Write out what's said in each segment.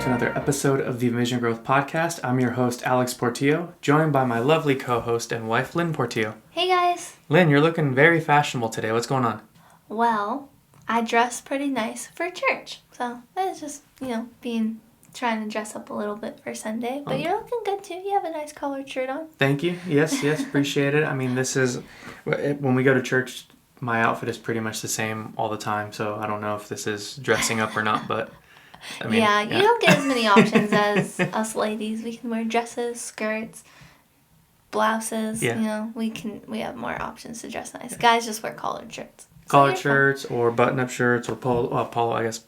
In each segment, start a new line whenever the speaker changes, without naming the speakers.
to another episode of the eNVision Growth Podcast. I'm your host, Alex Portillo, joined by my lovely co-host and wife, Lynn Portillo.
Hey guys.
Lynn, you're looking very fashionable today. What's going on?
Well, I dressed pretty nice for church. So that's just, trying to dress up a little bit for Sunday. But you're looking good too. You have a nice collared shirt on.
Thank you. Yes, appreciate it. I mean, this is, when we go to church, my outfit is pretty much the same all the time. So I don't know if this is dressing up or not, but I mean.
Yeah, you don't get as many options as us ladies. We can wear dresses, skirts, blouses.
Yeah.
We have more options to dress nice. Guys just wear collared shirts.
Collared shirts or button-up shirts or polo, I guess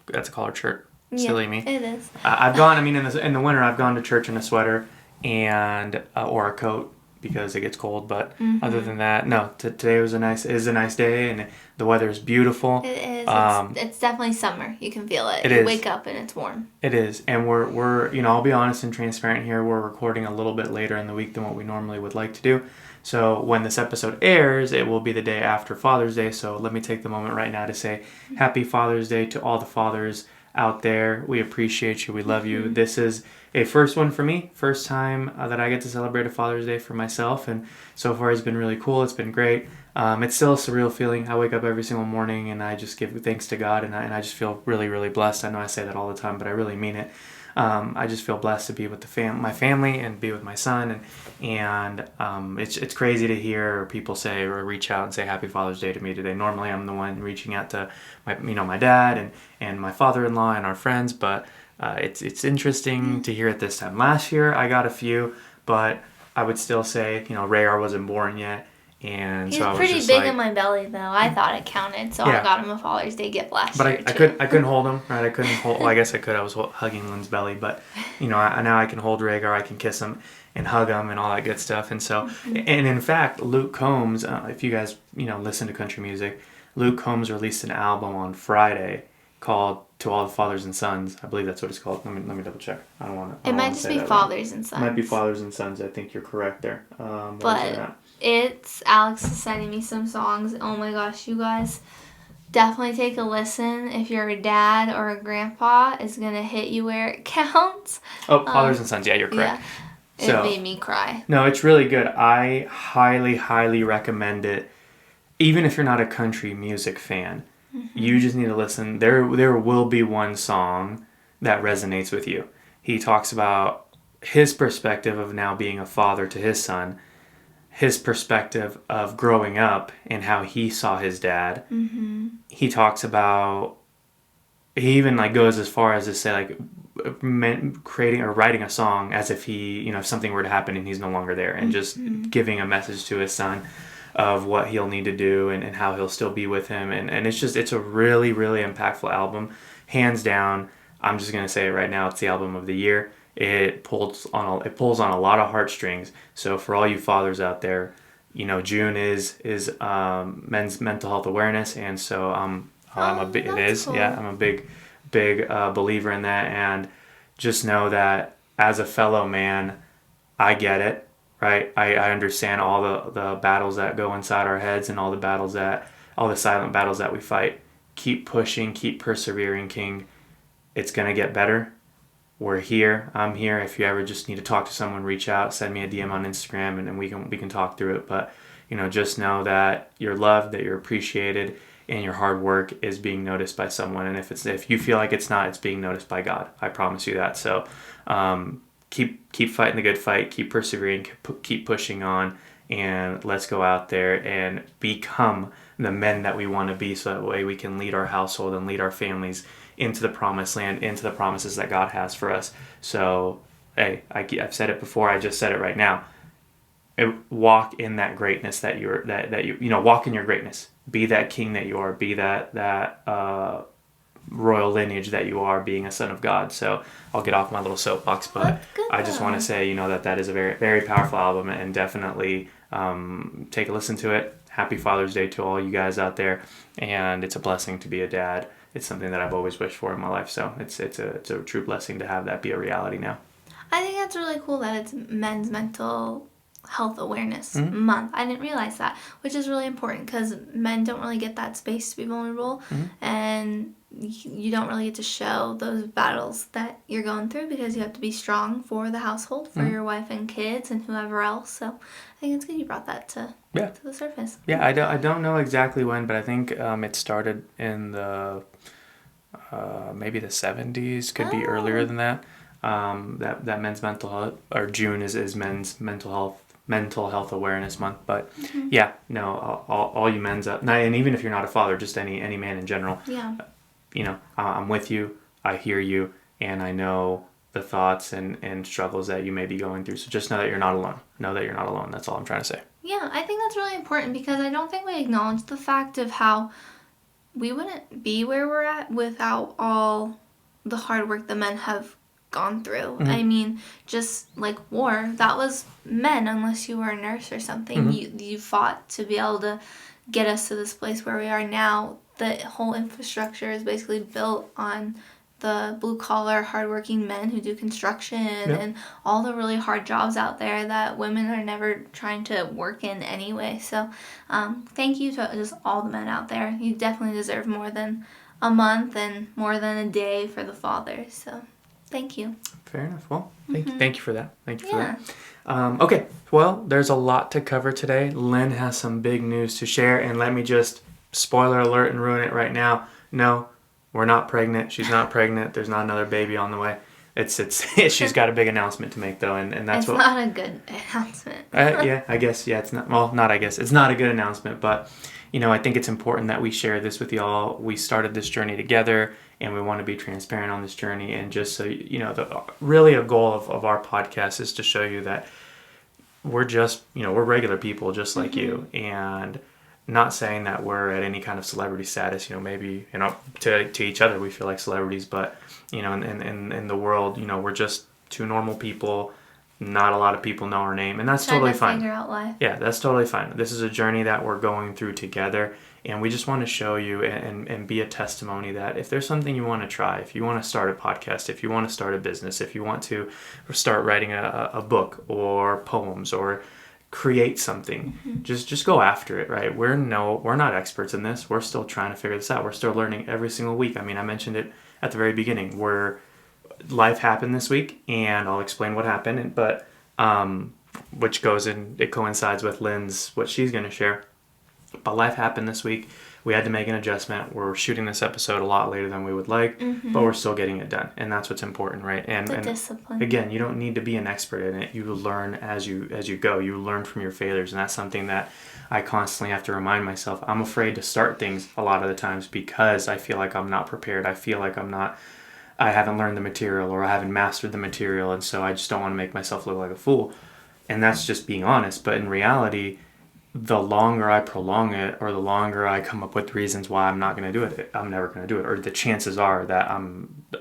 that's a collared shirt. Silly me.
It is.
I've gone, in the winter, I've gone to church in a sweater and or a coat because it gets cold. But other than that, no. Today is a nice day, and the weather is beautiful.
It is. It's definitely summer. You can feel it.
It
you
is.
Wake up and it's warm.
It is, and we're I'll be honest and transparent here. We're recording a little bit later in the week than what we normally would like to do. So when this episode airs, it will be the day after Father's Day. So let me take the moment right now to say Happy Father's Day to all the fathers out there. We appreciate you. We love you. This is a first one for me. First time that I get to celebrate a Father's Day for myself. And so far it's been really cool. It's been great. It's still a surreal feeling. I wake up every single morning and I just give thanks to God. And I just feel really, really blessed. I know I say that all the time, but I really mean it. I just feel blessed to be with my family and be with my son. And it's crazy to hear people say or reach out and say Happy Father's Day to me today. Normally I'm the one reaching out to my dad and my father-in-law and our friends, but it's interesting to hear it this time. Last year I got a few, but I would still say Rayar wasn't born yet. And
He's
so I was
pretty
just
big in my belly, though. I thought it counted, so
Yeah.
I got him a Father's Day gift last
But
year.
I couldn't hold him, right? I couldn't hold. Well, I guess I could. I was hugging Lynn's belly, but now I can hold Rhaegar. I can kiss him and hug him and all that good stuff. And so, and in fact, Luke Combs, if you guys listen to country music, Luke Combs released an album on Friday called "To All the Fathers and Sons." I believe that's what it's called. Let me double check. I don't want to.
It might just be Fathers and Sons.
It might be Fathers and Sons. I think you're correct there.
But it's Alex is sending me some songs. Oh my gosh, you guys. Definitely take a listen. If you're a dad or a grandpa, it's going to hit you where it counts.
Oh, Fathers and Sons. Yeah, you're correct.
Yeah, it made me cry.
No, it's really good. I highly, highly recommend it. Even if you're not a country music fan, you just need to listen. There will be one song that resonates with you. He talks about his perspective of now being a father to his son, his perspective of growing up and how he saw his dad. He talks about, he even goes as far as to say creating or writing a song as if he, if something were to happen and he's no longer there, and just giving a message to his son of what he'll need to do and how he'll still be with him. And it's a really, really impactful album. Hands down, I'm just going to say it right now, it's the album of the year. It pulls on a lot of heartstrings. So for all you fathers out there, June is Men's Mental Health Awareness, and so I'm a big believer in that. And just know that as a fellow man, I get it, right? I understand all the battles that go inside our heads and all the silent battles that we fight. Keep pushing, keep persevering, King. It's gonna get better. We're here. I'm here. If you ever just need to talk to someone, reach out, send me a DM on Instagram, and we can talk through it. But just know that you're loved, that you're appreciated, and your hard work is being noticed by someone. And if you feel like it's not, it's being noticed by God. I promise you that. So keep fighting the good fight. Keep persevering. Keep pushing on, and let's go out there and become the men that we want to be. So that way we can lead our household and lead our families into the promised land, into the promises that God has for us. So, hey, I've said it before. I just said it right now. Walk in that greatness that you walk in your greatness. Be that king that you are. Be that royal lineage that you are, being a son of God. So I'll get off my little soapbox, but I just want to say, that is a very, very powerful album, and definitely take a listen to it. Happy Father's Day to all you guys out there, and it's a blessing to be a dad. It's something that I've always wished for in my life, so it's a true blessing to have that be a reality now.
I think that's really cool that it's Men's Mental Health Awareness Month. I didn't realize that, which is really important because men don't really get that space to be vulnerable, and you don't really get to show those battles that you're going through because you have to be strong for the household, for your wife and kids and whoever else. So I think it's good you brought that to the surface.
Yeah, I don't know exactly when, but I think it started in the maybe the 70s, could be earlier than that. That men's mental health, or June is men's mental health awareness month. But yeah, no, all you men's up, and even if you're not a father, just any man in general.
Yeah.
I'm with you. I hear you, and I know the thoughts and struggles that you may be going through. So just know that you're not alone. Know that you're not alone. That's all I'm trying to say.
Yeah, I think that's really important because I don't think we acknowledge the fact of how we wouldn't be where we're at without all the hard work the men have gone through. I mean, just like war, that was men, unless you were a nurse or something. You fought to be able to get us to this place where we are now. The whole infrastructure is basically built on the blue-collar, hardworking men who do construction and all the really hard jobs out there that women are never trying to work in anyway. So thank you to just all the men out there. You definitely deserve more than a month and more than a day for the fathers. So thank you.
Fair enough. Well, thank you for that. Thank you for that. Okay, well, there's a lot to cover today. Lynn has some big news to share, and let me just spoiler alert and ruin it right now. No, we're not pregnant. She's not pregnant. There's not another baby on the way. It's she's got a big announcement to make though, and that's
it's not a good announcement.
I guess it's not. Well, not I guess it's not a good announcement, but I think it's important that we share this with y'all. We started this journey together, and we want to be transparent on this journey. And just so really a goal of our podcast is to show you that we're just we're regular people just like you, and not saying that we're at any kind of celebrity status, maybe, to each other we feel like celebrities, but, in the world, we're just two normal people. Not a lot of people know our name, and that's totally fine.
Figure out life.
Yeah, that's totally fine. This is a journey that we're going through together, and we just want to show you and be a testimony that if there's something you want to try, if you want to start a podcast, if you want to start a business, if you want to start writing a book or poems or create something, just go after it, right? We're not experts in this. We're still trying to figure this out. We're still learning every single week. I mean, I mentioned it at the very beginning where life happened this week, and I'll explain what happened, but which goes in, it coincides with Lynn's, what she's going to share. But life happened this week. We had to make an adjustment. We're shooting this episode a lot later than we would like, but we're still getting it done. And that's what's important, right? And
discipline.
Again, you don't need to be an expert in it. You learn as you go. You learn from your failures. And that's something that I constantly have to remind myself. I'm afraid to start things a lot of the times because I feel like I'm not prepared. I feel like I haven't learned the material, or I haven't mastered the material. And so I just don't want to make myself look like a fool. And that's just being honest. But in reality, the longer I prolong it, or the longer I come up with reasons why I'm not going to do it, I'm never going to do it, or the chances are that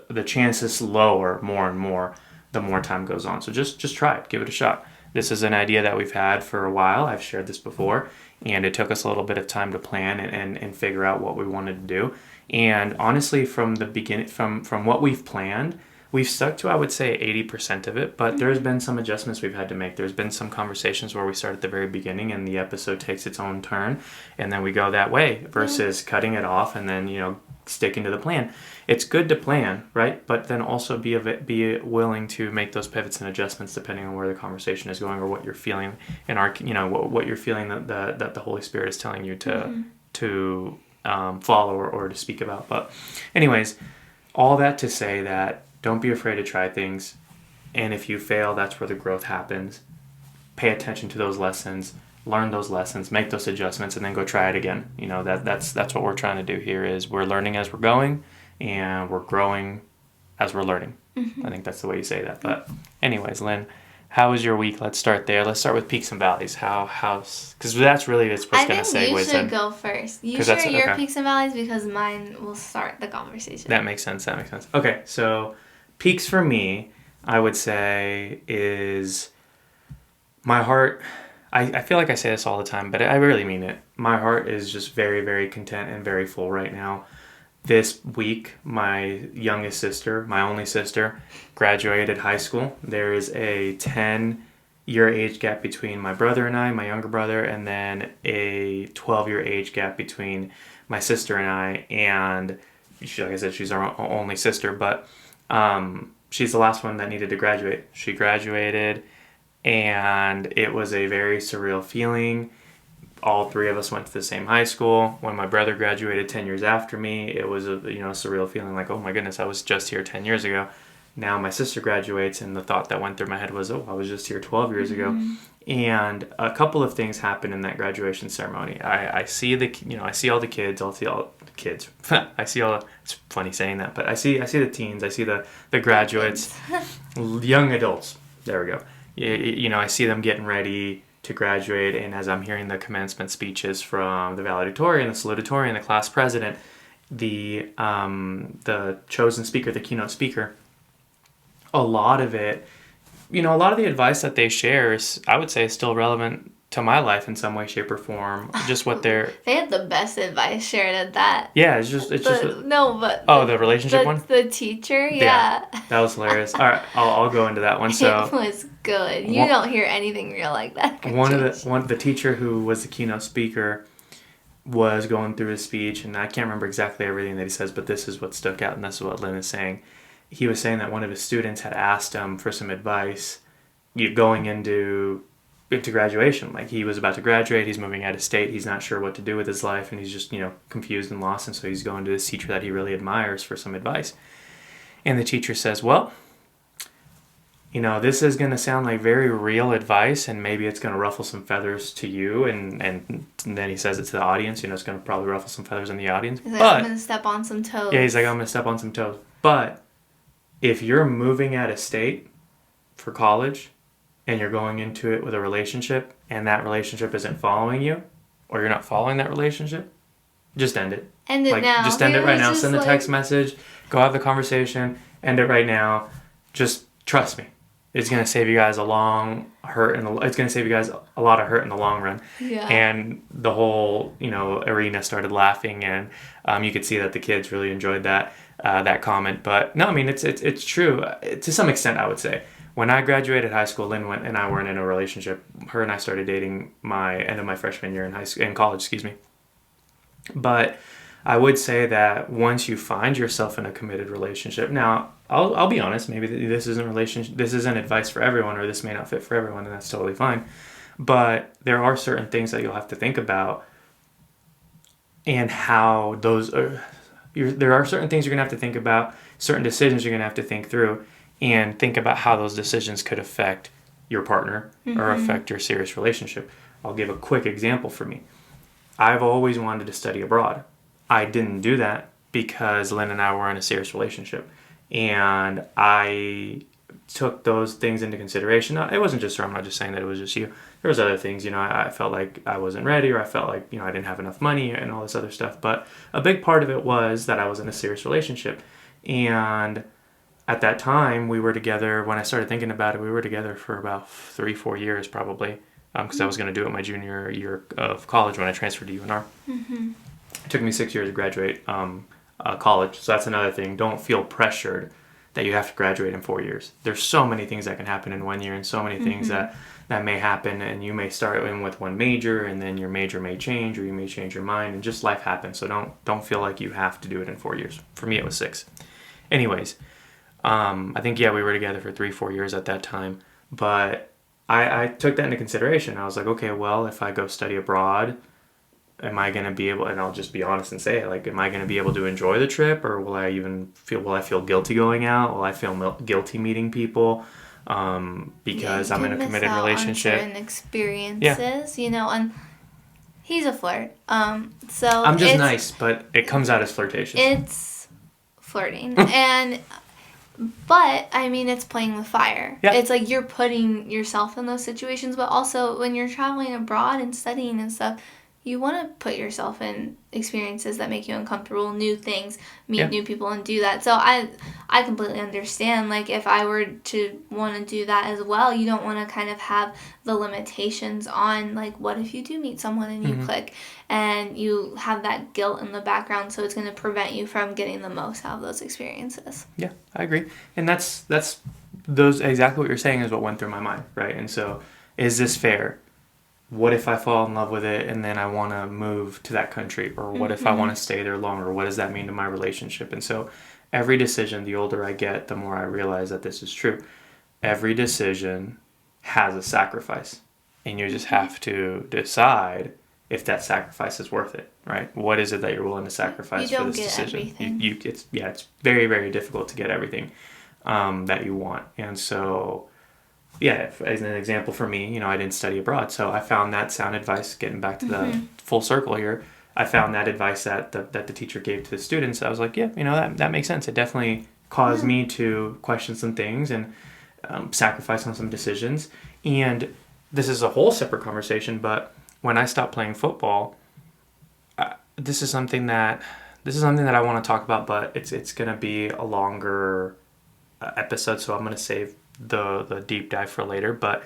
the chances lower more and more the more time goes on. So just try it, give it a shot. This is an idea that we've had for a while. I've shared this before, and it took us a little bit of time to plan and figure out what we wanted to do. And honestly, from the beginning, from what we've planned, we've stuck to, I would say, 80% of it, but there's been some adjustments we've had to make. There's been some conversations where we start at the very beginning and the episode takes its own turn, and then we go that way versus cutting it off and then, sticking to the plan. It's good to plan, right? But then also be willing to make those pivots and adjustments depending on where the conversation is going or what you're feeling in what you're feeling that the Holy Spirit is telling you to follow or to speak about. But anyways, all that to say that don't be afraid to try things. And if you fail, that's where the growth happens. Pay attention to those lessons, learn those lessons, make those adjustments, and then go try it again. That's what we're trying to do here is we're learning as we're going, and we're growing as we're learning. I think that's the way you say that. But anyways, Lynn, how was your week? Let's start there. Let's start with peaks and valleys. Because that's really what's going to segue.
I think you should go first. You share your peaks and valleys because mine will start the conversation.
That makes sense. Okay, so peaks for me, I would say, is my heart. I feel like I say this all the time, but I really mean it. My heart is just very, very content and very full right now. This week, my youngest sister, my only sister, graduated high school. There is a 10-year age gap between my brother and I, my younger brother, and then a 12-year age gap between my sister and I. And like I said, she's our only sister, but she's the last one that needed to graduate. She graduated, and it was a very surreal feeling. All three of us went to the same high school. When my brother graduated 10 years after me, it was a surreal feeling like, oh my goodness, I was just here 10 years ago. Now my sister graduates, and the thought that went through my head was, oh, I was just here 12 years ago. And a couple of things happen in that graduation ceremony. I see I see all the kids. I'll see all the kids. I see all. It's funny saying that, but I see the teens. I see the graduates, young adults. There we go. I see them getting ready to graduate, and as I'm hearing the commencement speeches from the valedictorian, the salutatorian, the class president, the chosen speaker, the keynote speaker, a lot of it, a lot of the advice that they share is, I would say, is still relevant to my life in some way, shape, or form. Just what they're...
They had the best advice shared at that.
Yeah, it's just... the relationship one?
The teacher, yeah.
That was hilarious. All right, I'll go into that one. So
it was good. You don't hear anything real like that.
The teacher who was the keynote speaker was going through his speech, and I can't remember exactly everything that he says, but this is what stuck out, and this is what Lynn is saying. He was saying that one of his students had asked him for some advice going into graduation. Like, he was about to graduate, he's moving out of state, he's not sure what to do with his life, and he's just, confused and lost, and so he's going to this teacher that he really admires for some advice. And the teacher says, well, this is going to sound like very real advice, and maybe it's going to ruffle some feathers to you, and then he says it to the audience, it's going to probably ruffle some feathers in the audience.
He's like, I'm going to step on some toes.
Yeah, he's like, I'm going to step on some toes. But if you're moving out of state for college, and you're going into it with a relationship, and that relationship isn't following you, or you're not following that relationship, just end it.
End it now.
Just end it right now. Send a text message. Go have the conversation. End it right now. Just trust me. It's going to save you guys it's going to save you guys a lot of hurt in the long run.
Yeah.
And the whole, arena started laughing, and you could see that the kids really enjoyed that comment. But no, I mean, it's true to some extent, I would say. When I graduated high school, Lynn and I weren't in a relationship. Her and I started dating end of my freshman year in college, But I would say that once you find yourself in a committed relationship, now I'll be honest, maybe this isn't advice for everyone, or this may not fit for everyone, and that's totally fine. But there are certain things that you'll have to think about, and how those are. There are certain things you're gonna have to think about, certain decisions you're gonna have to think through, and think about how those decisions could affect your partner or affect your serious relationship. I'll give a quick example for me. I've always wanted to study abroad. I didn't do that because Lynn and I were in a serious relationship. And I took those things into consideration. It wasn't just her. I'm not just saying that it was just you. There was other things, I felt like I wasn't ready, or I felt like, I didn't have enough money and all this other stuff. But a big part of it was that I was in a serious relationship. And at that time, we were together, when I started thinking about it, we were together for about 3-4 years probably, because I was going to do it my junior year of college when I transferred to UNR. Mm-hmm. It took me 6 years to graduate college, so that's another thing. Don't feel pressured that you have to graduate in 4 years. There's so many things that can happen in 1 year, and so many things that may happen, and you may start in with one major, and then your major may change, or you may change your mind, and just life happens, so don't feel like you have to do it in 4 years. For me, it was 6. Anyways, I think, we were together for 3-4 years at that time, but I took that into consideration. I was like, okay, well, if I go study abroad, am I going to be able, and I'll just be honest and say it, like, am I going to be able to enjoy the trip, or will I feel guilty going out? Will I feel guilty meeting people? Because I'm in a committed relationship.
On certain experiences, and he's a flirt. So
I'm just nice, but it comes out as flirtatious.
It's flirting. But, I mean, it's playing with fire. Yeah. It's like you're putting yourself in those situations, but also when you're traveling abroad and studying and stuff, you want to put yourself in experiences that make you uncomfortable, new things, meet new people, and do that. So I completely understand. Like, if I were to want to do that as well, you don't want to kind of have the limitations on, like, what if you do meet someone and you click, and you have that guilt in the background, so it's going to prevent you from getting the most out of those experiences. Yeah,
I agree. And that's exactly what you're saying is what went through my mind, right? And so, is this fair? what if I fall in love with it and then I want to move to that country? Or what if I want to stay there longer? What does that mean to my relationship? And so every decision, the older I get, the more I realize that this is true. Every decision has a sacrifice. And you just have to decide if that sacrifice is worth it, right? What is it that you're willing to sacrifice for this decision? It's very, very difficult to get everything that you want. And so, as an example for me, I didn't study abroad. So I found that sound advice, getting back to the full circle here, I found that advice that the teacher gave to the students. I was like, that makes sense. It definitely caused me to question some things and sacrifice on some decisions. And this is a whole separate conversation, but when I stopped playing football, this is something that I want to talk about, but it's going to be a longer episode, so I'm going to save the deep dive for later. But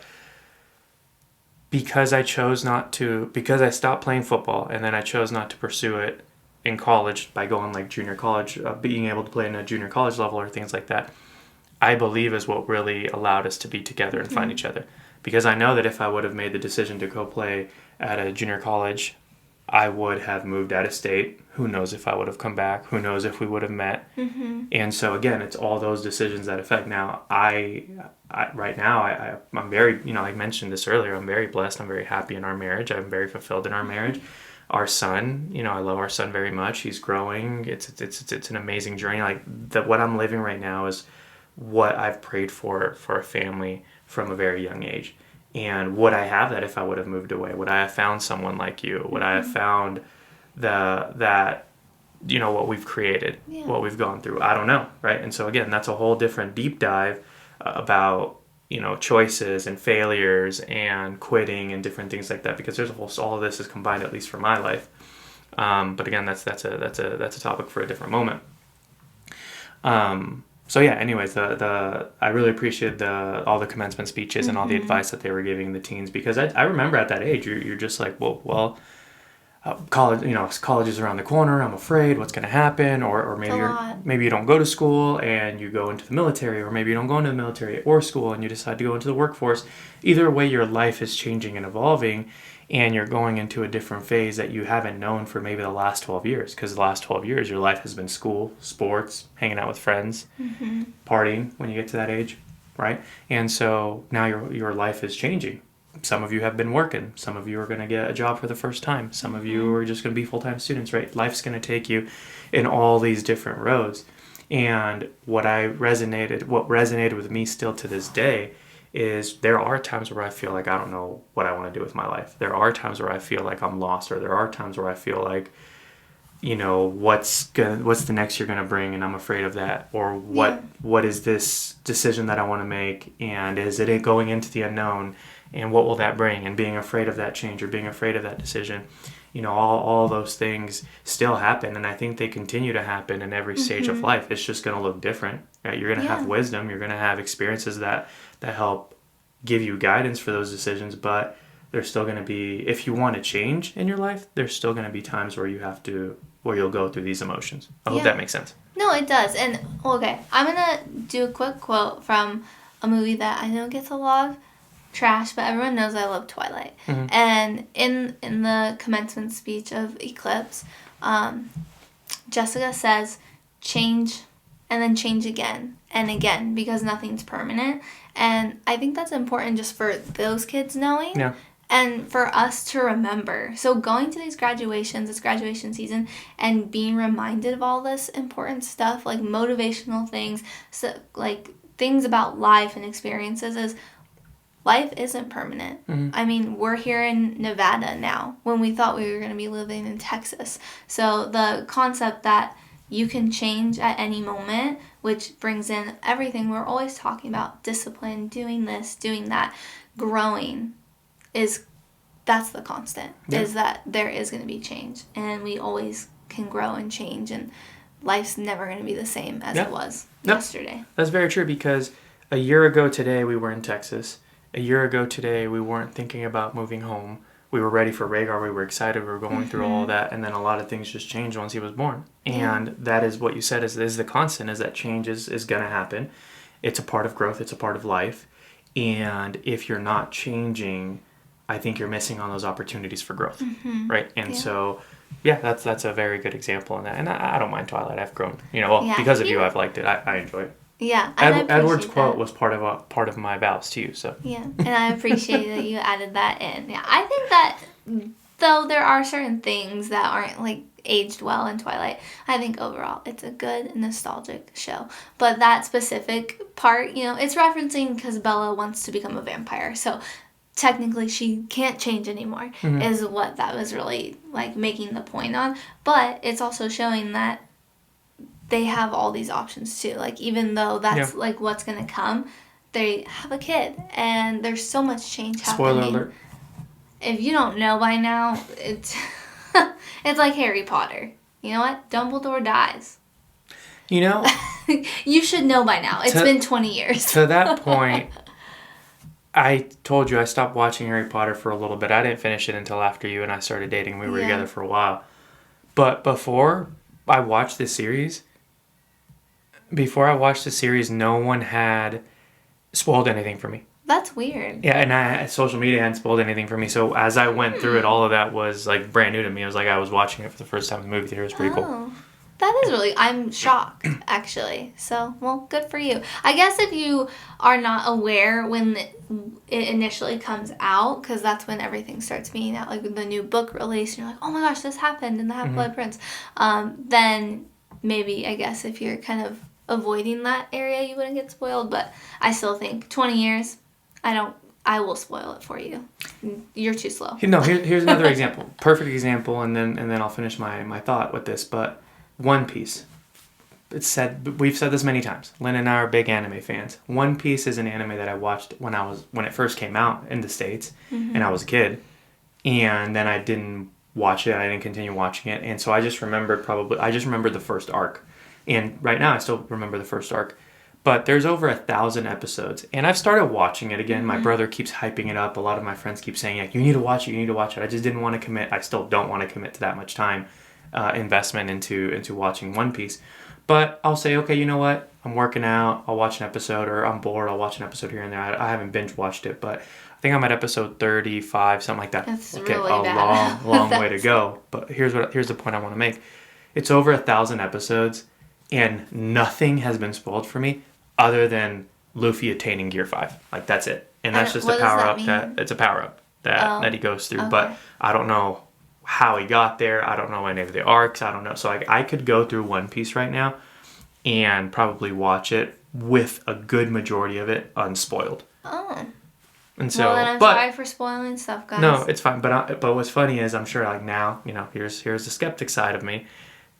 because I stopped playing football and then I chose not to pursue it in college by going like junior college, being able to play in a junior college level or things like that, I believe is what really allowed us to be together and find each other. Because I know that if I would have made the decision to go play at a junior college, I would have moved out of state. Who knows if I would have come back? Who knows if we would have met? And so again, it's all those decisions that affect. Now, right now, I'm very, I mentioned this earlier, I'm very blessed. I'm very happy in our marriage. I'm very fulfilled in our marriage. Our son, I love our son very much. He's growing. It's an amazing journey. What I'm living right now is what I've prayed for a family from a very young age. And would I have that if I would have moved away? Would I have found someone like you? Would I have found that what we've created, what we've gone through? I don't know, right? And so again, that's a whole different deep dive about choices and failures and quitting and different things like that, because all of this is combined, at least for my life. But again, that's a topic for a different moment. So anyways, I really appreciated all the commencement speeches and all the advice that they were giving the teens, because I remember at that age, you're just like, well, college is around the corner. I'm afraid what's going to happen, or maybe you don't go to school and you go into the military, or maybe you don't go into the military or school and you decide to go into the workforce. Either way, your life is changing and evolving, and you're going into a different phase that you haven't known for maybe the last 12 years. Because the last 12 years, your life has been school, sports, hanging out with friends, partying when you get to that age, right? And so now your life is changing. Some of you have been working. Some of you are going to get a job for the first time. Some of you are just going to be full-time students, right? Life's going to take you in all these different roads. And what resonated with me still to this day is there are times where I feel like I don't know what I want to do with my life. There are times where I feel like I'm lost, or there are times where I feel like, what's the next year going to bring, and I'm afraid of that. Or what is this decision that I want to make, and is it going into the unknown, and what will that bring, and being afraid of that change or being afraid of that decision. All those things still happen, and I think they continue to happen in every stage of life. It's just going to look different, right? You're going to have wisdom, you're going to have experiences that help give you guidance for those decisions, but there's still going to be, if you want to change in your life, there's still going to be times where you'll go through these emotions. I hope that makes sense.
No, it does. And okay, I'm going to do a quick quote from a movie that I know gets a lot of trash, but everyone knows I love Twilight. And in the commencement speech of Eclipse, Jessica says, change and then change again and again, because nothing's permanent. And I think that's important just for those kids knowing. And for us to remember. So going to these graduations, it's graduation season, and being reminded of all this important stuff, like motivational things, so like things about life and experiences, is life isn't permanent. I mean, we're here in Nevada now when we thought we were going to be living in Texas. So the concept that you can change at any moment, which brings in everything we're always talking about, discipline, doing this, doing that, growing, that's the constant, is that there is going to be change, and we always can grow and change, and life's never going to be the same as it was yesterday.
That's very true, because a year ago today we were in Texas. A year ago today we weren't thinking about moving home. We were ready for Rhaegar. We were excited. We were going through all that, and then a lot of things just changed once he was born. And that is what you said is the constant, is that change is going to happen. It's a part of growth. It's a part of life. And if you're not changing I think you're missing on those opportunities for growth, right? And so, yeah, that's a very good example in that. And I don't mind Twilight. I've grown, because of you, I've liked it. I enjoy it.
Yeah,
Edward's quote was part of my vows to you. So
yeah, and I appreciate that you added that in. Yeah, I think that though there are certain things that aren't like aged well in Twilight, I think overall it's a good nostalgic show. But that specific part, it's referencing because Bella wants to become a vampire, so technically she can't change anymore. Is what that was really like making the point on. But it's also showing that they have all these options too. Like, even though that's like what's gonna come, they have a kid, and there's so much change happening.
Spoiler alert.
If you don't know by now, it's it's like Harry Potter. You know what? Dumbledore dies. You should know by now. It's been 20 years.
To that point, I told you I stopped watching Harry Potter for a little bit. I didn't finish it until after you and I started dating. We were together for a while. But before I watched this series, no one had spoiled anything for me.
That's weird.
Yeah, and social media hadn't spoiled anything for me. So as I went through it, all of that was like brand new to me. It was like I was watching it for the first time in the movie theater. It was pretty cool.
That is really... I'm shocked, actually. So, well, good for you. I guess if you are not aware when it initially comes out, because that's when everything starts being out, like the new book release, and you're like, oh my gosh, this happened in the Half-Blood Prince, then maybe, I guess, if you're kind of avoiding that area, you wouldn't get spoiled. But I still think 20 years, I will spoil it for you. You're too slow.
No, here's another example. Perfect example, and then I'll finish my thought with this, but One Piece. We've said this many times. Lynn and I are big anime fans. One Piece is an anime that I watched when it first came out in the States, and I was a kid, and then I didn't watch it. I didn't continue watching it, and so I just remembered the first arc, and right now I still remember the first arc. But there's over 1,000 episodes, and I've started watching it again. My brother keeps hyping it up. A lot of my friends keep saying, "You need to watch it. I just didn't want to commit. I still don't want to commit to that much time investment into watching One Piece." But I'll say, okay, you know what? I'm working out. I'll watch an episode, or I'm bored. I'll watch an episode here and there. I haven't binge watched it, but I think I'm at episode 35, something like that.
That's
okay,
really
a
bad.
long way to go. But here's the point I want to make. It's over 1,000 episodes, and nothing has been spoiled for me other than Luffy attaining Gear 5. Like, that's it. And that's just a power-up it's a power-up that he goes through. Okay. But I don't know how he got there. I don't know any of the arcs. I don't know. So I could go through One Piece right now and probably watch it with a good majority of it unspoiled. Oh. And so,
well, then I'm sorry for spoiling stuff, guys.
No, it's fine. But what's funny is I'm sure, like, now, here's the skeptic side of me.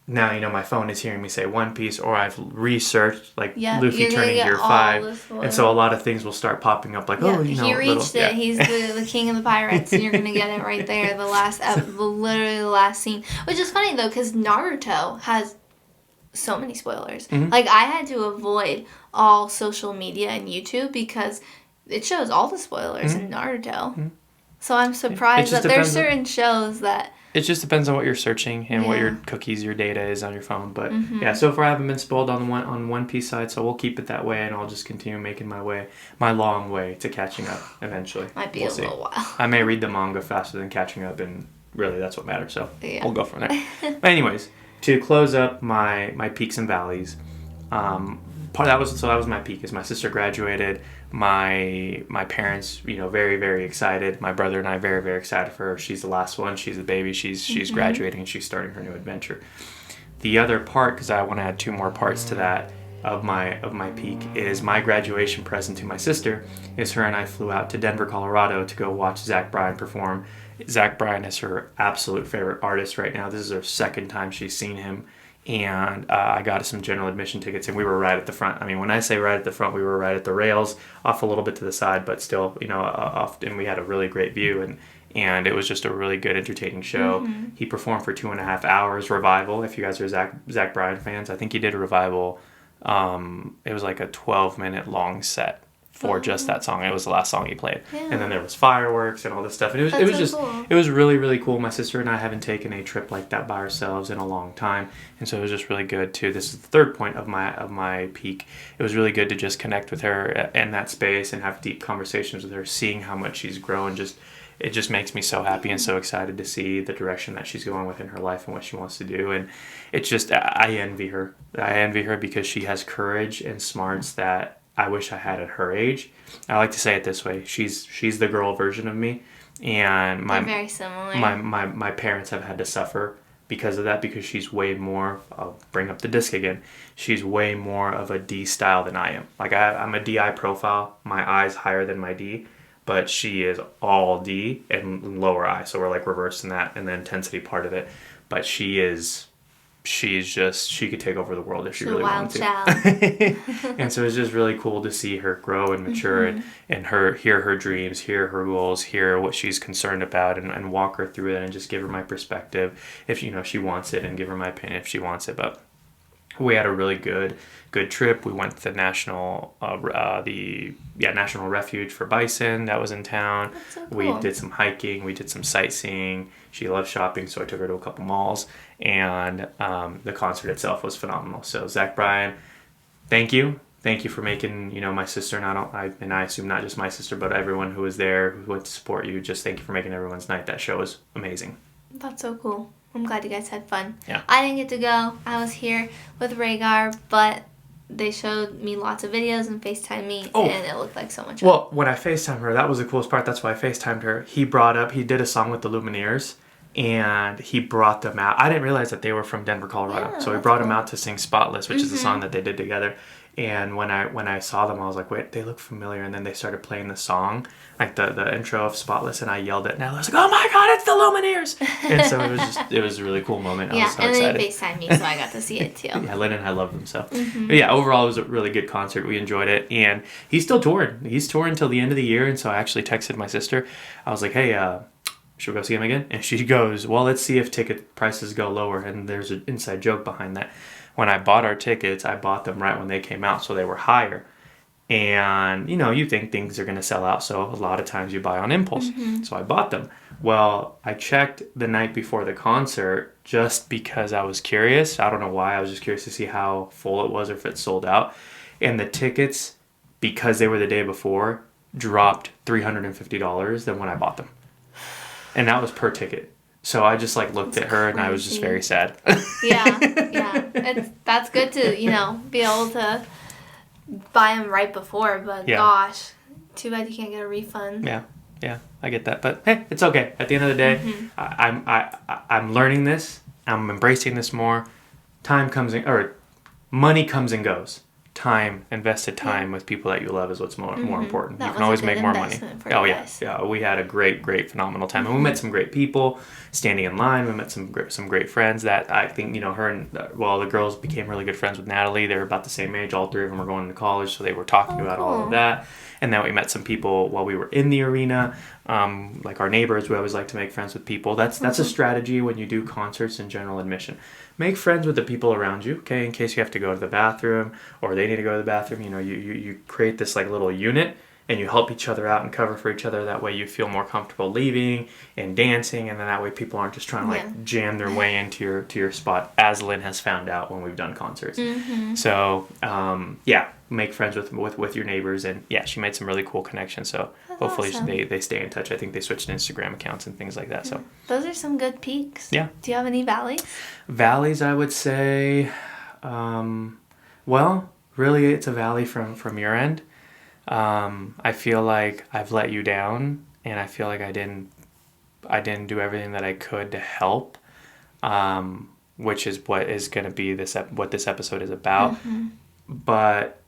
Now, my phone is hearing me say One Piece, or I've researched, like, Luffy turning Gear 5. And so a lot of things will start popping up, like,
he reached it. Yeah. He's the king of the pirates, and you're going to get it right there, literally the last scene. Which is funny, though, because Naruto has so many spoilers. Like, I had to avoid all social media and YouTube because it shows all the spoilers in Naruto. So I'm surprised that there's certain shows that...
It just depends on what you're searching and what your data is on your phone. But so far I haven't been spoiled on One Piece side, so we'll keep it that way, and I'll just continue making my long way to catching up eventually.
Might be a little while.
I may read the manga faster than catching up, and really that's what matters. So we'll go from there. But anyways, to close up my peaks and valleys, that was my peak. Is my sister graduated. My parents, very, very excited. My brother and I very, very excited for her. She's the last one. She's the baby. She's graduating, and she's starting her new adventure. The other part, because I want to add 2 more parts to that of my peak, is my graduation present to my sister. Is her and I flew out to Denver, Colorado to go watch Zach Bryan perform. Zach Bryan is her absolute favorite artist right now. This is her second time she's seen him. And I got us some general admission tickets, and we were right at the front. I mean, when I say right at the front, we were right at the rails, off a little bit to the side, but still, off. And we had a really great view, and it was just a really good, entertaining show. He performed for 2.5 hours. Revival, if you guys are Zach Bryan fans, I think he did a Revival. It was like a 12-minute long set, for just that song. It was the last song he played.
Yeah.
And then there was fireworks and all this stuff. And it was just
cool.
It was really, really cool. My sister and I haven't taken a trip like that by ourselves in a long time. And so it was just really good too. This is the third point of my peak. It was really good to just connect with her in that space and have deep conversations with her, seeing how much she's grown. It just makes me so happy and so excited to see the direction that she's going with in her life and what she wants to do. And it's just, I envy her. I envy her because she has courage and smarts that I wish I had at her age. I like to say it this way. She's the girl version of me. And
They're very similar.
my parents have had to suffer because of that, because she's way more, I'll bring up the disc again, she's way more of a D style than I am. Like I'm a DI profile, my I's higher than my D. But she is all D and lower I. So we're like reversing that in the intensity part of it. But she could take over the world if she really wanted to. Child. And so it's just really cool to see her grow and mature and hear her dreams, hear her goals, hear what she's concerned about and walk her through it and just give her my perspective if she wants it, and give her my opinion if she wants it. But we had a really good trip. We went to the national national refuge for bison that was in town.
That's so cool.
We did some hiking. We did some sightseeing. She loves shopping, so I took her to a couple malls. And the concert itself was phenomenal. So Zach Bryan, thank you for making my sister, and I assume not just my sister, but everyone who was there who went to support you. Just thank you for making everyone's night. That show was amazing.
That's so cool. I'm glad you guys had fun.
Yeah.
I didn't get to go. I was here with Rhaegar, but they showed me lots of videos and FaceTimed me, and it looked like so much fun.
Well, when I FaceTimed her, that was the coolest part. That's why I FaceTimed her. He did a song with the Lumineers, and he brought them out. I didn't realize that they were from Denver, Colorado.
Yeah,
so he brought them out to sing Spotless, which is the song that they did together. And when I saw them, I was like, wait, they look familiar. And then they started playing the song, like the intro of Spotless, and I yelled it. And I was like, oh my God, it's the Lumineers! And so it was a really cool moment. I was so excited.
And they FaceTimed me, so I got to see it too.
Yeah, Lynn and I love them. So, But yeah, overall, it was a really good concert. We enjoyed it. And he's still touring. He's touring till the end of the year. And so I actually texted my sister. I was like, hey, should we go see him again? And she goes, well, let's see if ticket prices go lower. And there's an inside joke behind that. When I bought our tickets, I bought them right when they came out, so they were higher. And, you think things are going to sell out, so a lot of times you buy on impulse. So I bought them. Well, I checked the night before the concert just because I was curious. I don't know why. I was just curious to see how full it was or if it sold out. And the tickets, because they were the day before, dropped $350 than when I bought them. And that was per ticket. So I just looked at her and I was just very sad.
Yeah. That's good to, be able to buy them right before, but gosh, too bad you can't get a refund. Yeah, I get that. But hey, it's okay. At the end of the day, I'm learning this. I'm embracing this more. Money comes and goes. Invested time with people that you love is what's more important. You can always make more money. Yeah. We had a great, phenomenal time, and we met some great people. Standing in line, we met some great friends that I think her and the girls became really good friends with Natalie. They were about the same age. All three of them were going to college, so they were talking about all of that. And then we met some people while we were in the arena, like our neighbors. We always like to make friends with people. That's a strategy when you do concerts and general admission. Make friends with the people around you, okay? In case you have to go to the bathroom or they need to go to the bathroom, you create this little unit and you help each other out and cover for each other. That way you feel more comfortable leaving and dancing, and then that way people aren't just trying to jam their way into your spot, as Lynn has found out when we've done concerts. So make friends with your neighbors, and she made some really cool connections. So that's hopefully awesome. They stay in touch. I think they switched Instagram accounts and things like that. So those are some good peaks.
Yeah.
Do you have any valleys?
Valleys, I would say, really it's a valley from your end. I feel like I've let you down, and I feel like I didn't do everything that I could to help, which is what is going to be what this episode is about. But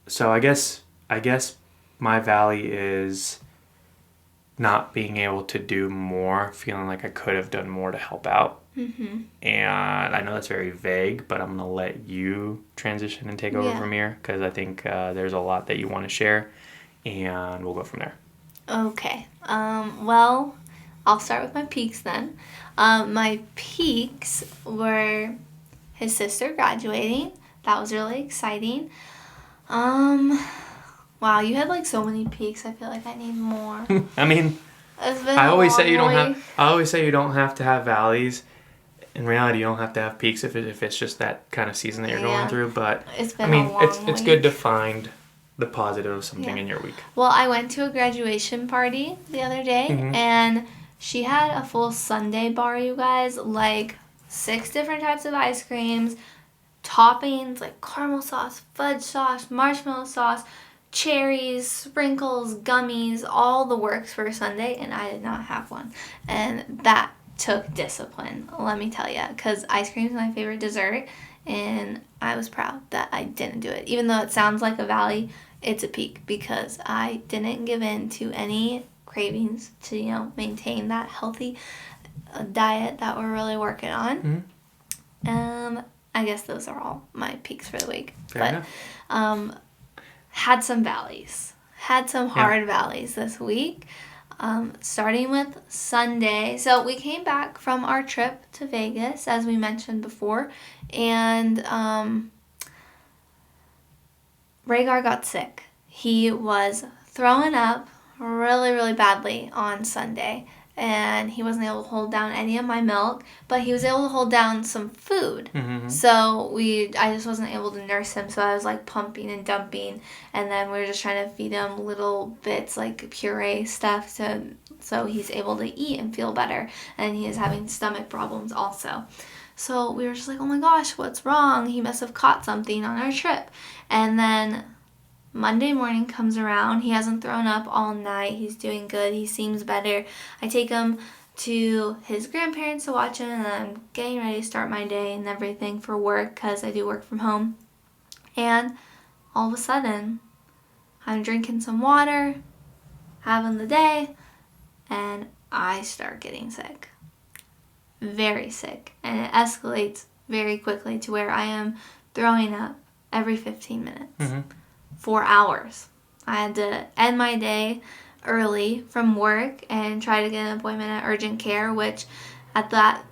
so I guess my valley is not being able to do more, feeling like I could have done more to help out. And I know that's very vague, but I'm going to let you transition and take over from here, because I think there's a lot that you want to share, and we'll go from there. Okay.
I'll start with my peaks then. My peaks were his sister graduating. That was really exciting. Wow, you had like so many peaks. I feel like I need more.
I mean,
It's been
I
a
always
long
say you don't
week.
have. I always say you don't have to have valleys. In reality, you don't have to have peaks if it's just that kind of season that you're going through. But
It's been
I mean,
a long
it's
week.
good to find the positive of something in your week.
Well, I went to a graduation party the other day, and she had a full sundae bar, you guys. Like 6 different types of ice creams, toppings like caramel sauce, fudge sauce, marshmallow sauce, cherries, sprinkles, gummies, all the works for a sundae, and I did not have one. And that took discipline, let me tell you, because ice cream is my favorite dessert, and I was proud that I didn't do it. Even though it sounds like a valley, it's a peak because I didn't give in to any cravings to, maintain that healthy diet that we're really working on. I guess those are all my peaks for the week.
Fair enough.
Had some valleys. Had some hard valleys this week. Starting with Sunday. So we came back from our trip to Vegas, as we mentioned before, and Rhaegar got sick. He was throwing up really, really badly on Sunday, and he wasn't able to hold down any of my milk, but he was able to hold down some food. So I just wasn't able to nurse him, so I was like pumping and dumping, and then we were just trying to feed him little bits like puree stuff so he's able to eat and feel better, and he is having stomach problems also. So we were just like, oh my gosh, what's wrong? He must have caught something on our trip. And then Monday morning comes around. He hasn't thrown up all night. He's doing good. He seems better. I take him to his grandparents to watch him, and then I'm getting ready to start my day and everything for work because I do work from home. And all of a sudden, I'm drinking some water, having the day, and I start getting sick. Very sick. And it escalates very quickly to where I am throwing up every 15 minutes. 4 hours. I had to end my day early from work and try to get an appointment at urgent care, which at that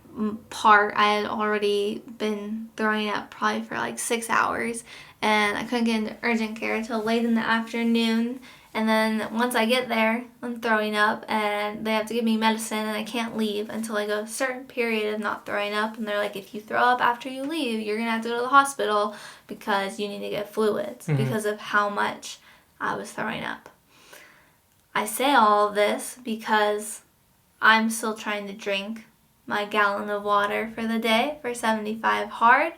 part I had already been throwing up probably for like 6 hours, and I couldn't get into urgent care until late in the afternoon. And then once I get there, I'm throwing up, and they have to give me medicine, and I can't leave until I go a certain period of not throwing up. And they're like, if you throw up after you leave, you're going to have to go to the hospital because you need to get fluids because of how much I was throwing up. I say all of this because I'm still trying to drink my gallon of water for the day for 75 hard.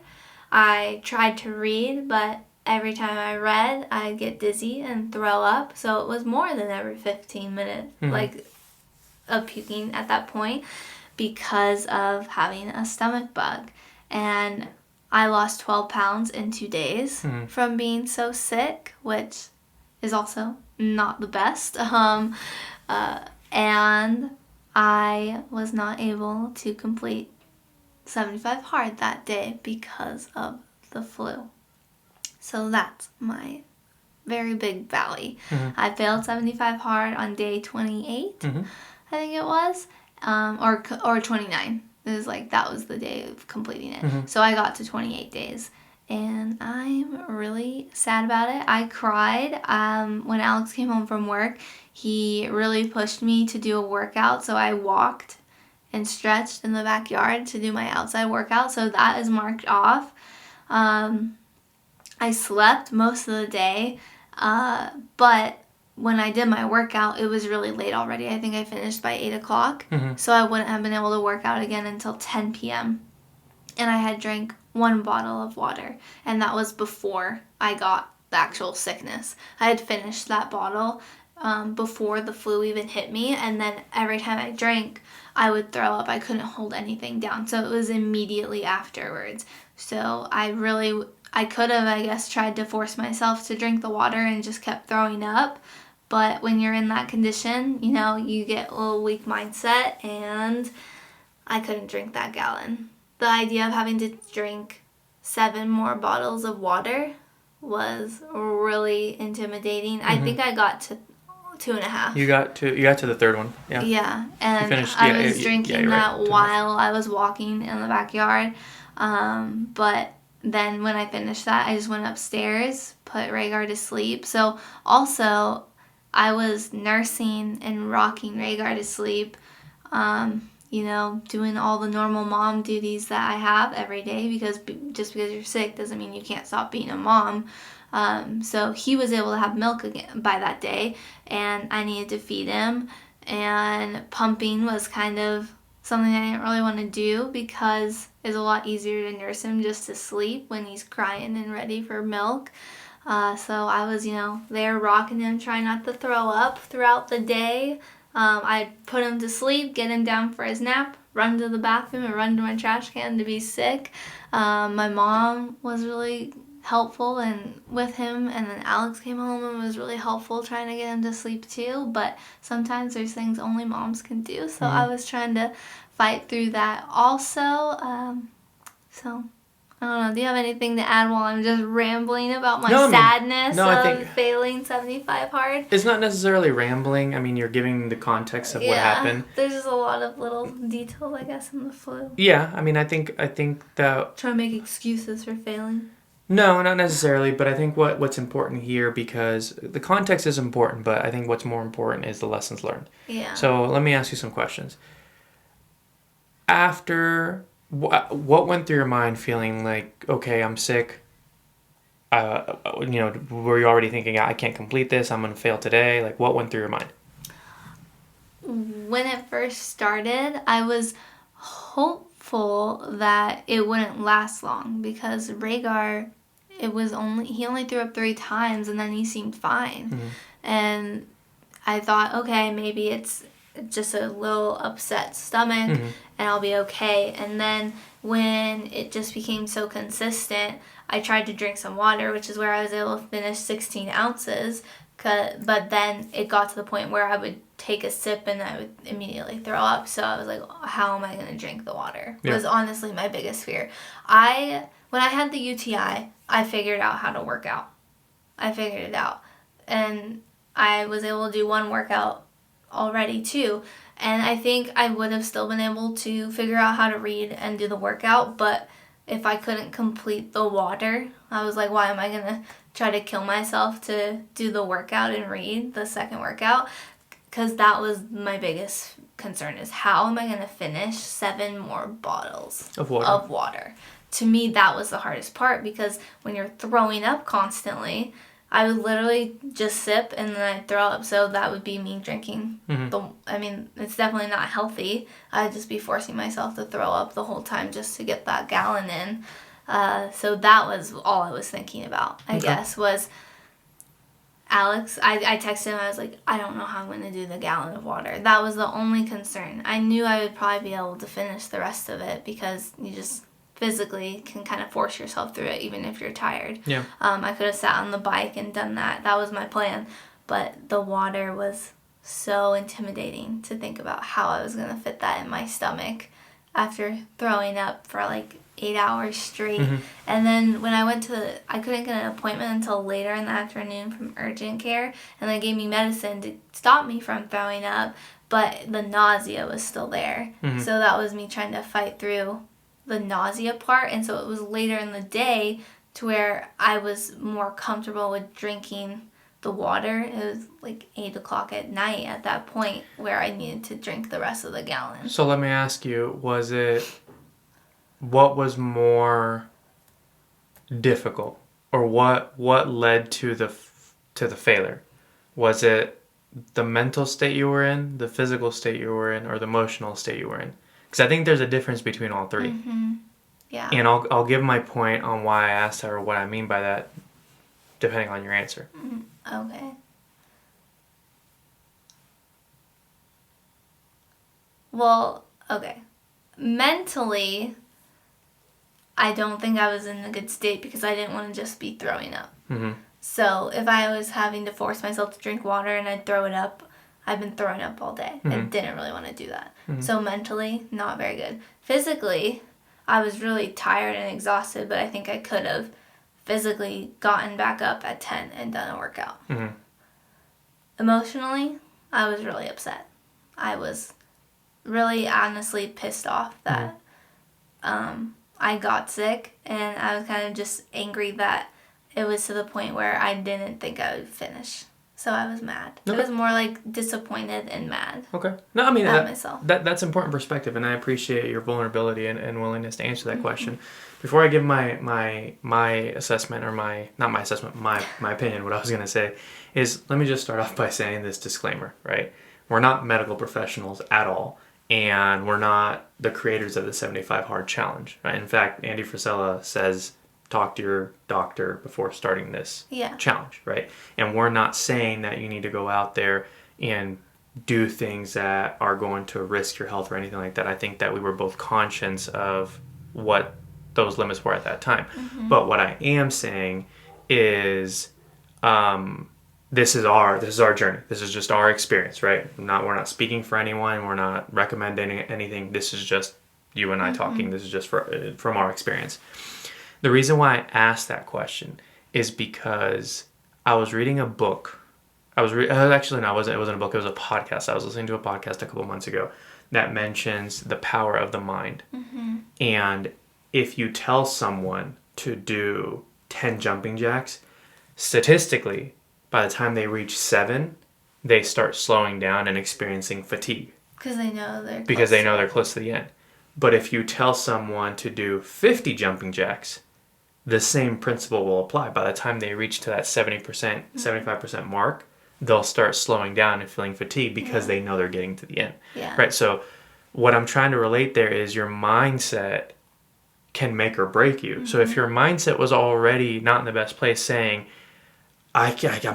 I tried to read, but every time I read, I'd get dizzy and throw up. So it was more than every 15 minutes, of puking at that point because of having a stomach bug. And I lost 12 pounds in 2 days from being so sick, which is also not the best. And I was not able to complete 75 hard that day because of the flu. So that's my very big valley. I failed 75 hard on day 28, I think it was, or 29. It was like, that was the day of completing it. So I got to 28 days, and I'm really sad about it. I cried when Alex came home from work. He really pushed me to do a workout, so I walked and stretched in the backyard to do my outside workout, so that is marked off. I slept most of the day, but when I did my workout, it was really late already. I think I finished by 8 o'clock, so I wouldn't have been able to work out again until 10 p.m. And I had drank 1 bottle of water, and that was before I got the actual sickness. I had finished that bottle before the flu even hit me, and then every time I drank, I would throw up. I couldn't hold anything down, so it was immediately afterwards. So I could have, I guess, tried to force myself to drink the water and just kept throwing up. But when you're in that condition, you get a little weak mindset, and I couldn't drink that gallon. The idea of having to drink 7 more bottles of water was really intimidating. I think I got to 2.5.
You got to the third one. Yeah.
Yeah, and I was drinking that while I was walking in the backyard. But then when I finished that, I just went upstairs, put Rhaegar to sleep. So also, I was nursing and rocking Rhaegar to sleep, doing all the normal mom duties that I have every day, because just because you're sick doesn't mean you can't stop being a mom. So he was able to have milk again by that day, and I needed to feed him, and pumping was kind of something I didn't really want to do because it's a lot easier to nurse him just to sleep when he's crying and ready for milk. So I was, there rocking him, trying not to throw up throughout the day. I'd put him to sleep, get him down for his nap, run to the bathroom, and run to my trash can to be sick. My mom was really helpful and with him, and then Alex came home and was really helpful trying to get him to sleep too. But sometimes there's things only moms can do, so I was trying to fight through that also. So I don't know. Do you have anything to add while I'm just rambling about my sadness of failing 75 hard?
It's not necessarily rambling. I mean, you're giving the context of what happened.
There's just a lot of little details, I guess, in the flu.
Yeah, I mean, I think that...
Trying to make excuses for failing.
No, not necessarily, but I think what's important here, because the context is important, but I think what's more important is the lessons learned.
Yeah.
So let me ask you some questions. After, what went through your mind feeling like, okay, I'm sick? Were you already thinking, I can't complete this, I'm going to fail today? Like, what went through your mind?
When it first started, I was hopeful that it wouldn't last long, because Rhaegar... he only threw up 3 times, and then he seemed fine.
Mm-hmm.
And I thought, okay, maybe it's just a little upset stomach, and I'll be okay. And then when it just became so consistent, I tried to drink some water, which is where I was able to finish 16 ounces. But then it got to the point where I would take a sip and I would immediately throw up. So I was like, how am I going to drink the water? Yeah. It was honestly my biggest fear. When I had the UTI, I figured out how to work out. I figured it out. And I was able to do one workout already too. And I think I would have still been able to figure out how to read and do the workout. But if I couldn't complete the water, I was like, why am I going to try to kill myself to do the workout and read the second workout? Because that was my biggest concern, is how am I going to finish 7 more bottles of water? To me, that was the hardest part, because when you're throwing up constantly, I would literally just sip and then I'd throw up. So that would be me drinking. It's definitely not healthy. I'd just be forcing myself to throw up the whole time just to get that gallon in. So that was all I was thinking about, I guess, was Alex. I texted him. I was like, I don't know how I'm going to do the gallon of water. That was the only concern. I knew I would probably be able to finish the rest of it, because you just physically can kind of force yourself through it even if you're tired. Yeah. I could have sat on the bike and done that. That was my plan. But the water was so intimidating to think about how I was going to fit that in my stomach after throwing up for like 8 hours straight. And then when I couldn't get an appointment until later in the afternoon from urgent care, and they gave me medicine to stop me from throwing up, but the nausea was still there. So that was me trying to fight through the nausea part. And so it was later in the day to where I was more comfortable with drinking the water. It was like 8 o'clock at night at that point where I needed to drink the rest of the gallon.
So let me ask you, what was more difficult, or what led to the failure? Was it the mental state you were in, the physical state you were in, or the emotional state you were in? Because I think there's a difference between all 3. Yeah. And I'll give my point on why I asked her what I mean by that, depending on your answer.
Okay. Well, okay. Mentally, I don't think I was in a good state, because I didn't want to just be throwing up. So if I was having to force myself to drink water and I'd throw it up, I've been throwing up all day. I didn't really want to do that. So mentally, not very good. Physically, I was really tired and exhausted, but I think I could have physically gotten back up at 10 and done a workout. Emotionally, I was really upset. I was really honestly pissed off that I got sick, and I was kind of just angry that it was to the point where I didn't think I would finish. So I was mad.
Okay.
It was more like disappointed and mad.
Okay. No, I mean,
at myself.
That's important perspective, and I appreciate your vulnerability and willingness to answer that question. Before I give my assessment, or not my assessment, my opinion, what I was going to say is, let me just start off by saying this disclaimer, right? We're not medical professionals at all, and we're not the creators of the 75 Hard Challenge, right? In fact, Andy Frisella says, talk to your doctor before starting this challenge, right? And we're not saying that you need to go out there and do things that are going to risk your health or anything like that. I think that we were both conscious of what those limits were at that time. But what I am saying is, this is our journey. This is just our experience, right? We're not speaking for anyone. We're not recommending anything. This is just you and I talking. This is just from our experience. The reason why I asked that question is because I was reading a book. It wasn't a book. It was a podcast. I was listening to a podcast a couple months ago that mentions the power of the mind. And if you tell someone to do 10 jumping jacks, statistically, by the time they reach 7, they start slowing down and experiencing fatigue. Because they know they're close to the end. But if you tell someone to do 50 jumping jacks, the same principle will apply. By the time they reach to that 70%, 75% mark, they'll start slowing down and feeling fatigued because they know they're getting to the end. Yeah. Right? So what I'm trying to relate there is your mindset can make or break you. So if your mindset was already not in the best place, saying, I'm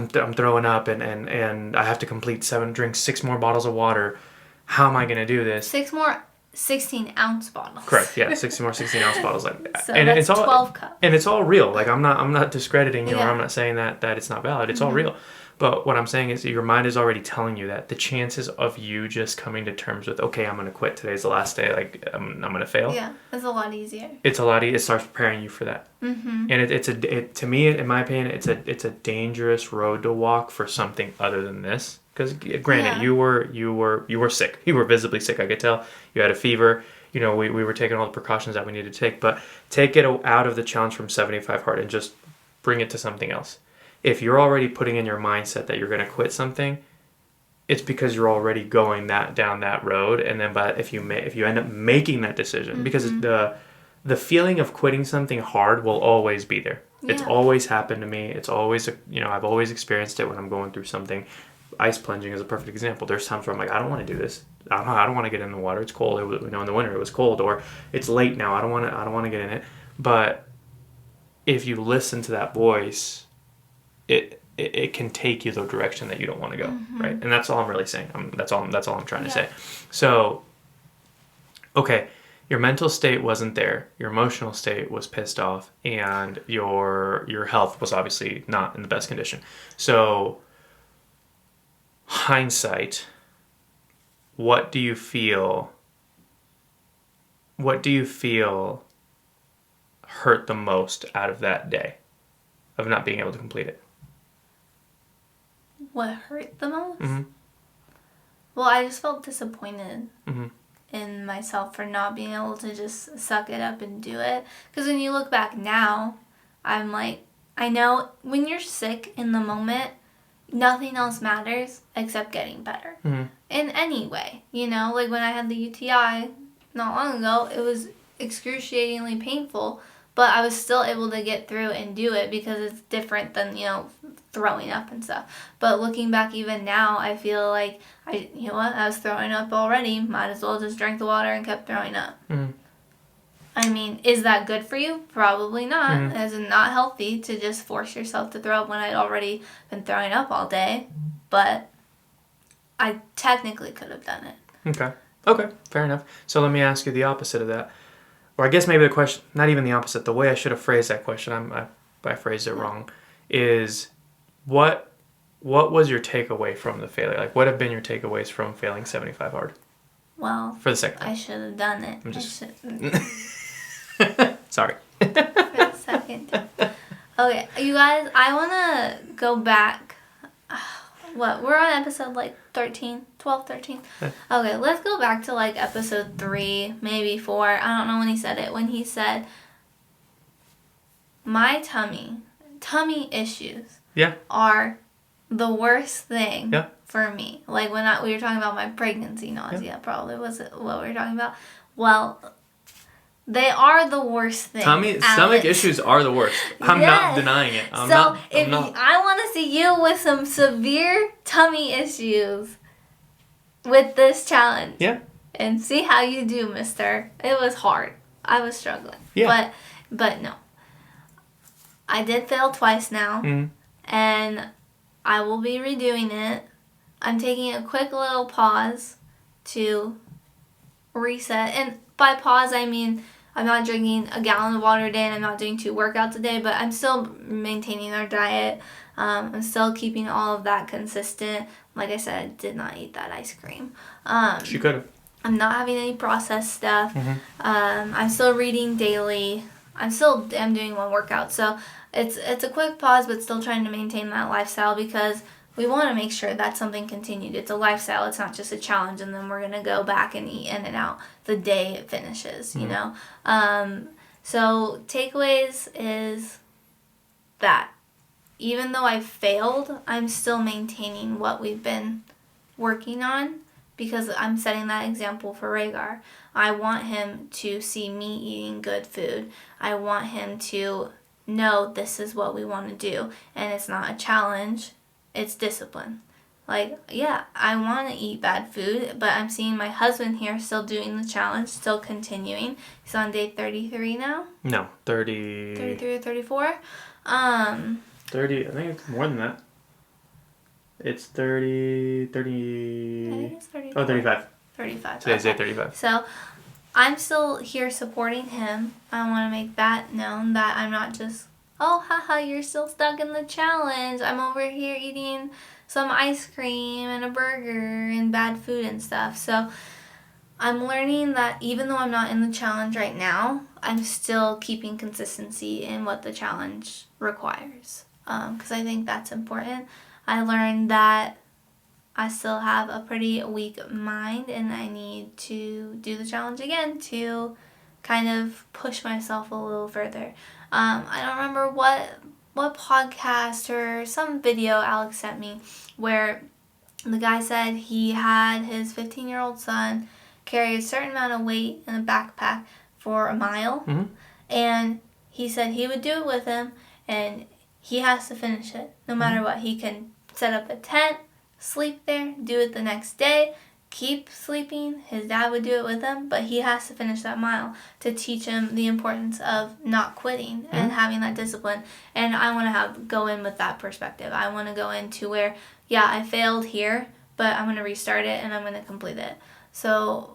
throwing up and I have to drink 6 more bottles of water, how am I going to do this?
6 more 16-ounce bottles.
Correct. Yeah, 16-ounce bottles like that.
So and that's 12 cups.
And it's all real. Like I'm not discrediting you, or I'm not saying that it's not valid. It's all real. But what I'm saying is your mind is already telling you that the chances of you just coming to terms with, okay, I'm going to quit. Today's the last day. Like I'm going to fail.
Yeah, it's a lot easier.
It's a lot easier. It starts preparing you for that. And to me, in my opinion, it's a dangerous road to walk for something other than this. Because granted, you were sick. You were visibly sick. I could tell. You had a fever. We were taking all the precautions that we needed to take. But take it out of the challenge from 75 Hard and just bring it to something else. If you're already putting in your mindset that you're going to quit something, it's because you're already going down that road. And then, if you end up making that decision, because the feeling of quitting something hard will always be there. Yeah. It's always happened to me. It's always I've always experienced it when I'm going through something. Ice plunging is a perfect example. There's times where I'm like, I don't want to do this. I don't want to get in the water. It's cold. In the winter it was cold, or it's late now. I don't want to get in it. But if you listen to that voice, it can take you the direction that you don't want to go, right? And that's all I'm really saying. That's all I'm trying to say. So, okay, your mental state wasn't there. Your emotional state was pissed off, and your health was obviously not in the best condition. So, hindsight, what do you feel hurt the most out of that day of not being able to complete it?
What hurt the most? Well, I just felt disappointed in myself for not being able to just suck it up and do it. Because when you look back now, I'm like, I know when you're sick in the moment, nothing else matters except getting better. In any way. Like when I had the UTI not long ago, it was excruciatingly painful, but I was still able to get through and do it because it's different than, throwing up and stuff. But looking back even now, I feel like, I was throwing up already. Might as well just drank the water and kept throwing up. I mean, is that good for you? Probably not. It's not healthy to just force yourself to throw up when I'd already been throwing up all day. But I technically could have done it.
Okay, fair enough. So let me ask you the opposite of that. Or I guess maybe the question, not even the opposite, the way I should have phrased that question, I phrased it wrong, is what was your takeaway from the failure? Like, what have been your takeaways from failing 75 Hard?
Well,
for the second time.
I should have done it.
Sorry.
For the second time. Okay, you guys, I want to go back. We're on episode 13, 12, 13.
Yeah.
Okay, let's go back to like episode 3, maybe 4. I don't know when he said it. When he said, my tummy issues are the worst thing for me. Like when we were talking about my pregnancy nausea, probably was it what we were talking about? Well, they are the worst thing.
Stomach issues are the worst. I'm not denying it.
I want to see you with some severe tummy issues with this challenge.
Yeah.
And see how you do, mister. It was hard. I was struggling.
Yeah.
But no. I did fail twice now.
Mm-hmm.
And I will be redoing it. I'm taking a quick little pause to reset. And by pause, I mean I'm not drinking a gallon of water a day and I'm not doing 2 workouts a day, but I'm still maintaining our diet. I'm still keeping all of that consistent. Like I said, I did not eat that ice cream.
She could have.
I'm not having any processed stuff.
Mm-hmm.
I'm still reading daily. I'm doing 1 workout. So it's a quick pause, but still trying to maintain that lifestyle because we want to make sure that's something continued. It's a lifestyle. It's not just a challenge, and then we're going to go back and eat in and out the day it finishes, you know? So takeaways is that even though I failed, I'm still maintaining what we've been working on because I'm setting that example for Rhaegar. I want him to see me eating good food. I want him to know this is what we want to do, and it's not a challenge. It's discipline. Like, yeah, I want to eat bad food, but I'm seeing my husband here still doing the challenge, still continuing. He's on day 33 now?
No, 30...
33 or 34?
30, I think it's more than that. It's 30...
I think it's 34.
Oh, 35.
35.
Today's day 35.
So, I'm still here supporting him. I want to make that known that I'm not just, oh, haha, you're still stuck in the challenge. I'm over here eating some ice cream and a burger and bad food and stuff. So I'm learning that even though I'm not in the challenge right now, I'm still keeping consistency in what the challenge requires. Because I think that's important. I learned that I still have a pretty weak mind and I need to do the challenge again to kind of push myself a little further. I don't remember what podcast or some video Alex sent me where the guy said he had his 15-year-old son carry a certain amount of weight in a backpack for a mile.
Mm-hmm.
And he said he would do it with him and he has to finish it no matter what. He can set up a tent, sleep there, do it the next day, keep sleeping. His dad would do it with him, but he has to finish that mile to teach him the importance of not quitting and having that discipline. And I want to go in with that perspective. I want to go into where, yeah, I failed here, but I'm going to restart it and I'm going to complete it. So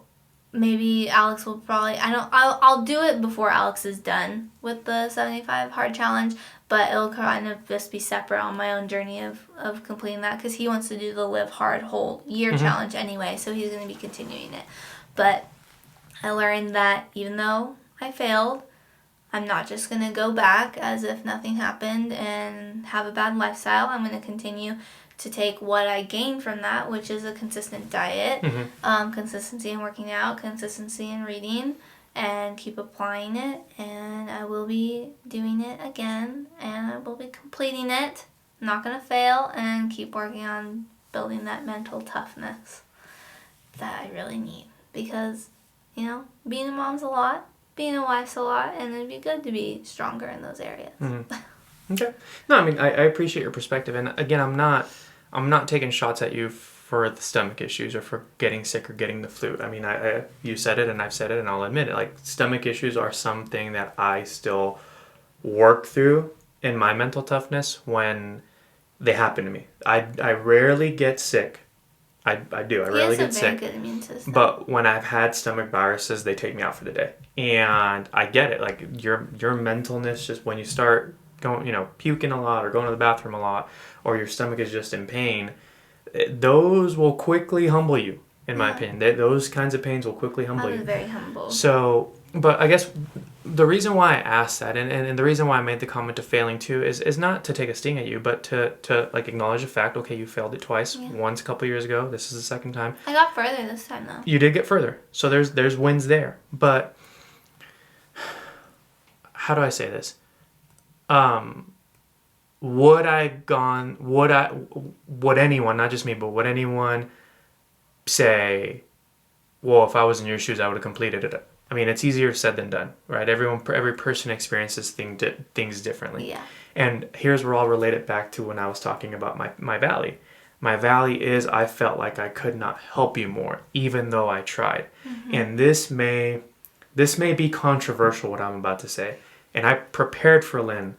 maybe Alex will probably, I'll do it before Alex is done with the 75 hard challenge, but it'll kind of just be separate on my own journey of completing that because he wants to do the Live Hard whole year challenge anyway, so he's going to be continuing it. But I learned that even though I failed, I'm not just going to go back as if nothing happened and have a bad lifestyle. I'm going to continue to take what I gained from that, which is a consistent diet, consistency in working out, consistency in reading, and keep applying it. And I will be doing it again, and I will be completing it. I'm not going to fail, and keep working on building that mental toughness that I really need. Because, you know, being a mom's a lot, being a wife's a lot, and it'd be good to be stronger in those areas.
Okay. No, I mean, I appreciate your perspective. And again, I'm not taking shots at you for the stomach issues or for getting sick or getting the flu. I mean, you said it and I've said it and I'll admit it. Like, stomach issues are something that I still work through in my mental toughness when they happen to me. I rarely get sick. I do. I rarely get sick.
Good immune system.
But when I've had stomach viruses, they take me out for the day. And I get it. Like, your mentalness, just when you start going, puking a lot or going to the bathroom a lot, or your stomach is just in pain, those will quickly humble you, in my opinion. Those kinds of pains will quickly humble you.
I was very humble.
So, but I guess the reason why I asked that, and the reason why I made the comment to failing too, is not to take a sting at you, but to like acknowledge the fact, okay, you failed it twice.
Yeah.
Once a couple years ago. This is the second time.
I got further this time though.
You did get further. So there's wins there. But how do I say this? Would anyone, not just me, but would anyone say, well, if I was in your shoes, I would have completed it? I mean, it's easier said than done, right? Every person experiences things differently.
Yeah.
And here's where I'll relate it back to when I was talking about my valley. My valley is I felt like I could not help you more, even though I tried. Mm-hmm. And this may be controversial, what I'm about to say. And I prepared for Lynn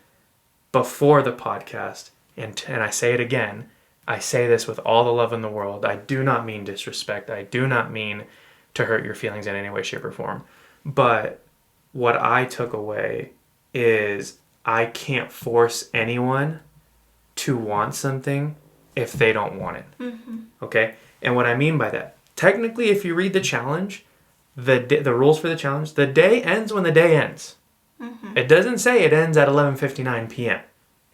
before the podcast, and I say it again. I say this with all the love in the world. I do not mean disrespect. I do not mean to hurt your feelings in any way, shape, or form. But what I took away is I can't force anyone to want something if they don't want it. Mm-hmm. Okay? And what I mean by that, technically, if you read the challenge, the rules for the challenge, the day ends when the day ends. Mm-hmm. It doesn't say it ends at 11:59 p.m.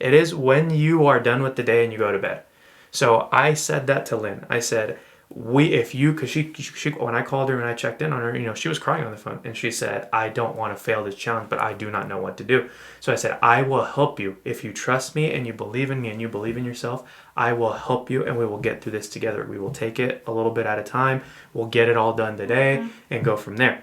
It is when you are done with the day and you go to bed. So I said that to Lynn. I said, because she when I called her and I checked in on her, she was crying on the phone, and she said, I don't want to fail this challenge, but I do not know what to do. So I said, I will help you. If you trust me and you believe in me and you believe in yourself, I will help you, and we will get through this together. We will take it a little bit at a time. We'll get it all done today and go from there.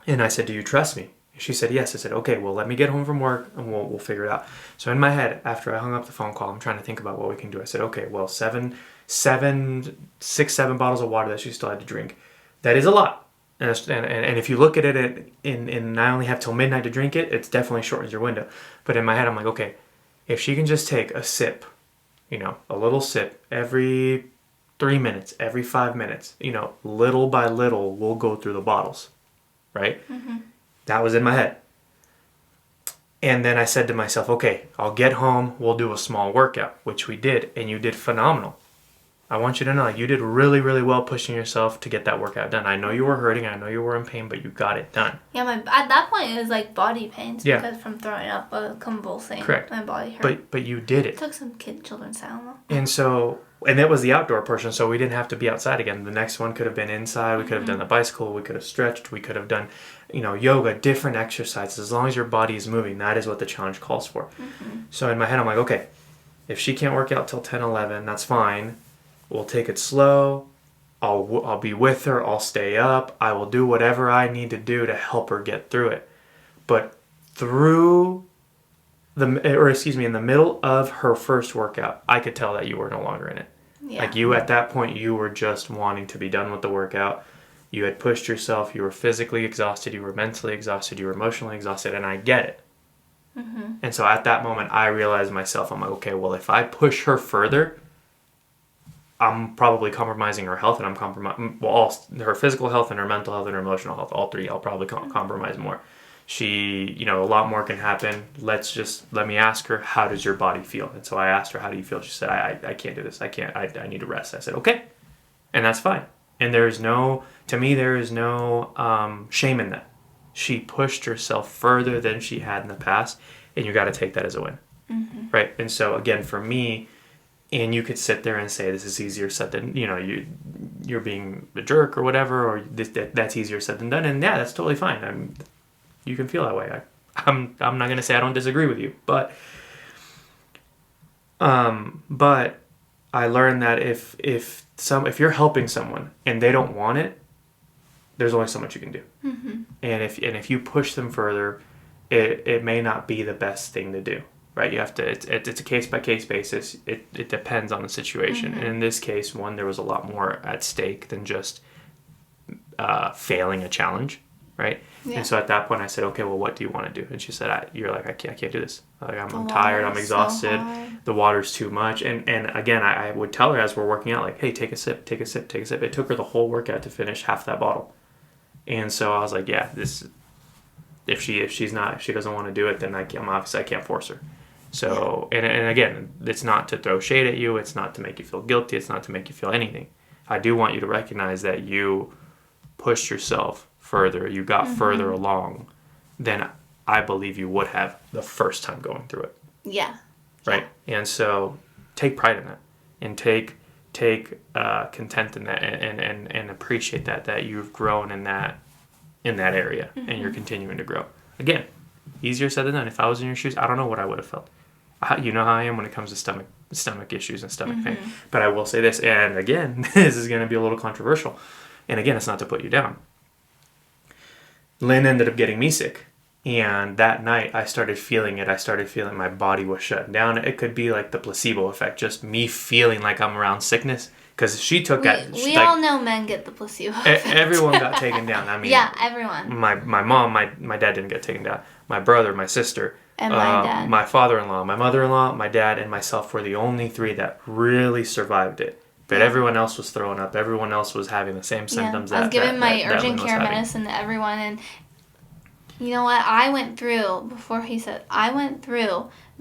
And I said, do you trust me? She said, yes. I said, okay, well, let me get home from work and we'll figure it out. So in my head, after I hung up the phone call, I'm trying to think about what we can do. I said, okay, well, 7 bottles of water that she still had to drink. That is a lot. And if you look at it and I only have till midnight to drink it, it definitely shortens your window. But in my head, I'm like, okay, if she can just take a sip, a little sip every 3 minutes, every 5 minutes, little by little, we'll go through the bottles, right? Mm-hmm. That was in my head. And then I said to myself, okay, I'll get home, we'll do a small workout, which we did, and you did phenomenal. I want you to know, you did really, really well pushing yourself to get that workout done. I know you were hurting, I know you were in pain, but you got it done.
Yeah, at that point it was like body pains because from throwing up, convulsing.
Correct.
My body hurt.
But you did it.
It took some children's Tylenol.
And that was the outdoor portion, so we didn't have to be outside again. The next one could have been inside. We could have done the bicycle. We could have stretched. We could have done, yoga, different exercises. As long as your body is moving, that is what the challenge calls for. Mm-hmm. So in my head, I'm like, okay, if she can't work out till 10, 11, that's fine. We'll take it slow. I'll be with her. I'll stay up. I will do whatever I need to do to help her get through it. But in the middle of her first workout, I could tell that you were no longer in it. Yeah. Like at that point, you were just wanting to be done with the workout. You had pushed yourself. You were physically exhausted. You were mentally exhausted. You were emotionally exhausted. And I get it. Mm-hmm. And so at that moment, I realized myself, I'm like, okay, well, if I push her further, I'm probably compromising her health, and I'm compromising her physical health and her mental health and her emotional health. All three, I'll probably compromise more. She, a lot more can happen. Let me ask her, how does your body feel? And so I asked her, how do you feel? She said, I can't do this. I need to rest. I said, okay. And that's fine. And there is no shame in that. She pushed herself further than she had in the past, and you got to take that as a win. Mm-hmm. Right? And so again, for me, and you could sit there and say, this is easier said than, you're being a jerk or whatever, or that's easier said than done. And yeah, that's totally fine. You can feel that way. I'm not going to say I don't disagree with you, but I learned that if you're helping someone and they don't want it, there's only so much you can do. Mm-hmm. And if you push them further, it may not be the best thing to do. Right, you have to. It's a case by case basis. It depends on the situation. Mm-hmm. And in this case, there was a lot more at stake than just failing a challenge, right? Yeah. And so at that point, I said, okay, well, what do you want to do? And she said, I can't do this. Like I'm tired. I'm exhausted. So the water's too much. And again, I would tell her as we're working out, like, hey, take a sip, take a sip, take a sip. It took her the whole workout to finish half that bottle. And so I was like, yeah, this. If she doesn't want to do it, then I can't force her. So, and again, it's not to throw shade at you. It's not to make you feel guilty. It's not to make you feel anything. I do want you to recognize that you pushed yourself further. You got further along than I believe you would have the first time going through it.
Yeah.
Right? Yeah. And so take pride in that, and take content in that, and appreciate that you've grown in that area, and you're continuing to grow. Again, easier said than done. If I was in your shoes, I don't know what I would have felt. You know how I am when it comes to stomach issues and stomach pain. But I will say this, and again, this is going to be a little controversial. And again, it's not to put you down. Lynn ended up getting me sick. And that night, I started feeling it. I started feeling my body was shutting down. It could be like the placebo effect, just me feeling like I'm around sickness. Because she took that.
We all know men get the placebo effect.
Everyone got taken down. I mean,
yeah, everyone.
My mom, my dad didn't get taken down. My brother, my sister,
and my dad.
My father-in-law, my mother-in-law, my dad, and myself were the only 3 that really survived it. But everyone else was throwing up. Everyone else was having the same symptoms.
I was giving my urgent care medicine to everyone, and you know what? I went through the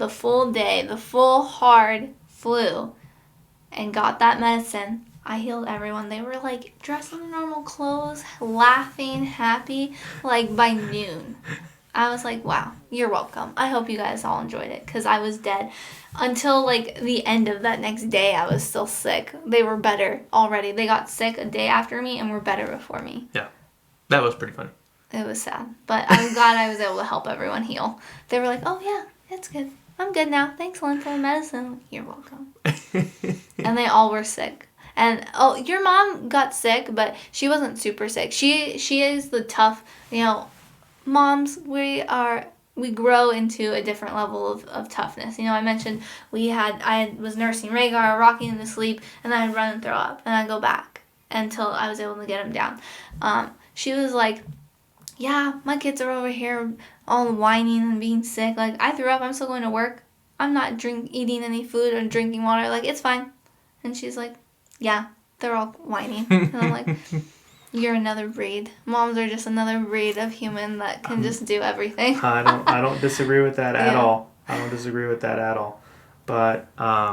full day, the full hard flu, and got that medicine. I healed everyone. They were like dressed in normal clothes, laughing, happy, like by noon. I was like, wow, you're welcome. I hope you guys all enjoyed it, because I was dead. Until like the end of that next day, I was still sick. They were better already. They got sick a day after me and were better before me.
Yeah, that was pretty funny.
It was sad, but I'm glad I was able to help everyone heal. They were like, oh yeah, it's good. I'm good now. Thanks, Lynn, for the medicine. You're welcome. And they all were sick. And, oh, your mom got sick, but she wasn't super sick. She is the tough, moms, we grow into a different level of toughness. I mentioned I was nursing Rhaegar, rocking him to sleep, and then I'd run and throw up, and I'd go back until I was able to get him down. She was like, yeah, my kids are over here all whining and being sick. Like, I threw up, I'm still going to work. I'm not eating any food or drinking water. Like, it's fine. And she's like, yeah, they're all whining. And I'm like, you're another breed. Moms are just another breed of human that can just do everything.
I don't disagree with that at all. I don't disagree with that at all. But what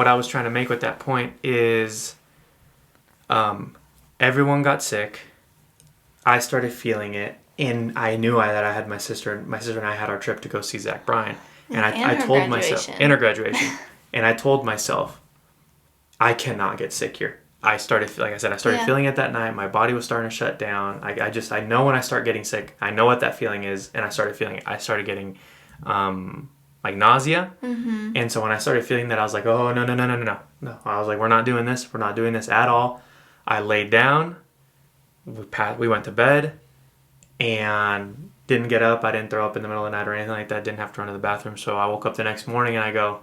I was trying to make with that point is, everyone got sick. I started feeling it, and I knew that I had my sister and I had our trip to go see Zach Bryan, and I told myself, and her graduation, and I told myself, I cannot get sick here. I started feeling it that night. My body was starting to shut down. I know when I start getting sick, I know what that feeling is, and I started feeling it. I started getting like nausea, and so when I started feeling that, I was like, oh no. I was like, we're not doing this at all. I laid down. We went to bed, and didn't get up. I didn't throw up in the middle of the night or anything like that. Didn't have to run to the bathroom. So I woke up the next morning and I go,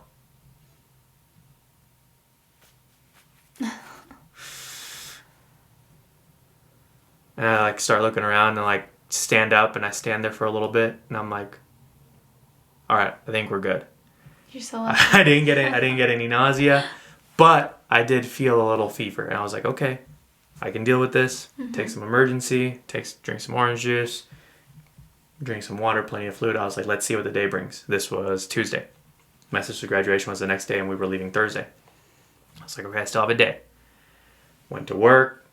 and I start looking around and stand up, and I stand there for a little bit, and I'm like, all right, I think we're good.
You're so lucky.
I didn't get any nausea, but I did feel a little fever, and I was like, okay, I can deal with this. Take some emergency, drink some orange juice, drink some water, plenty of fluid. I was like, let's see what the day brings. This was Tuesday. My sister's graduation was the next day, and we were leaving Thursday. I was like, okay, I still have a day. Went to work,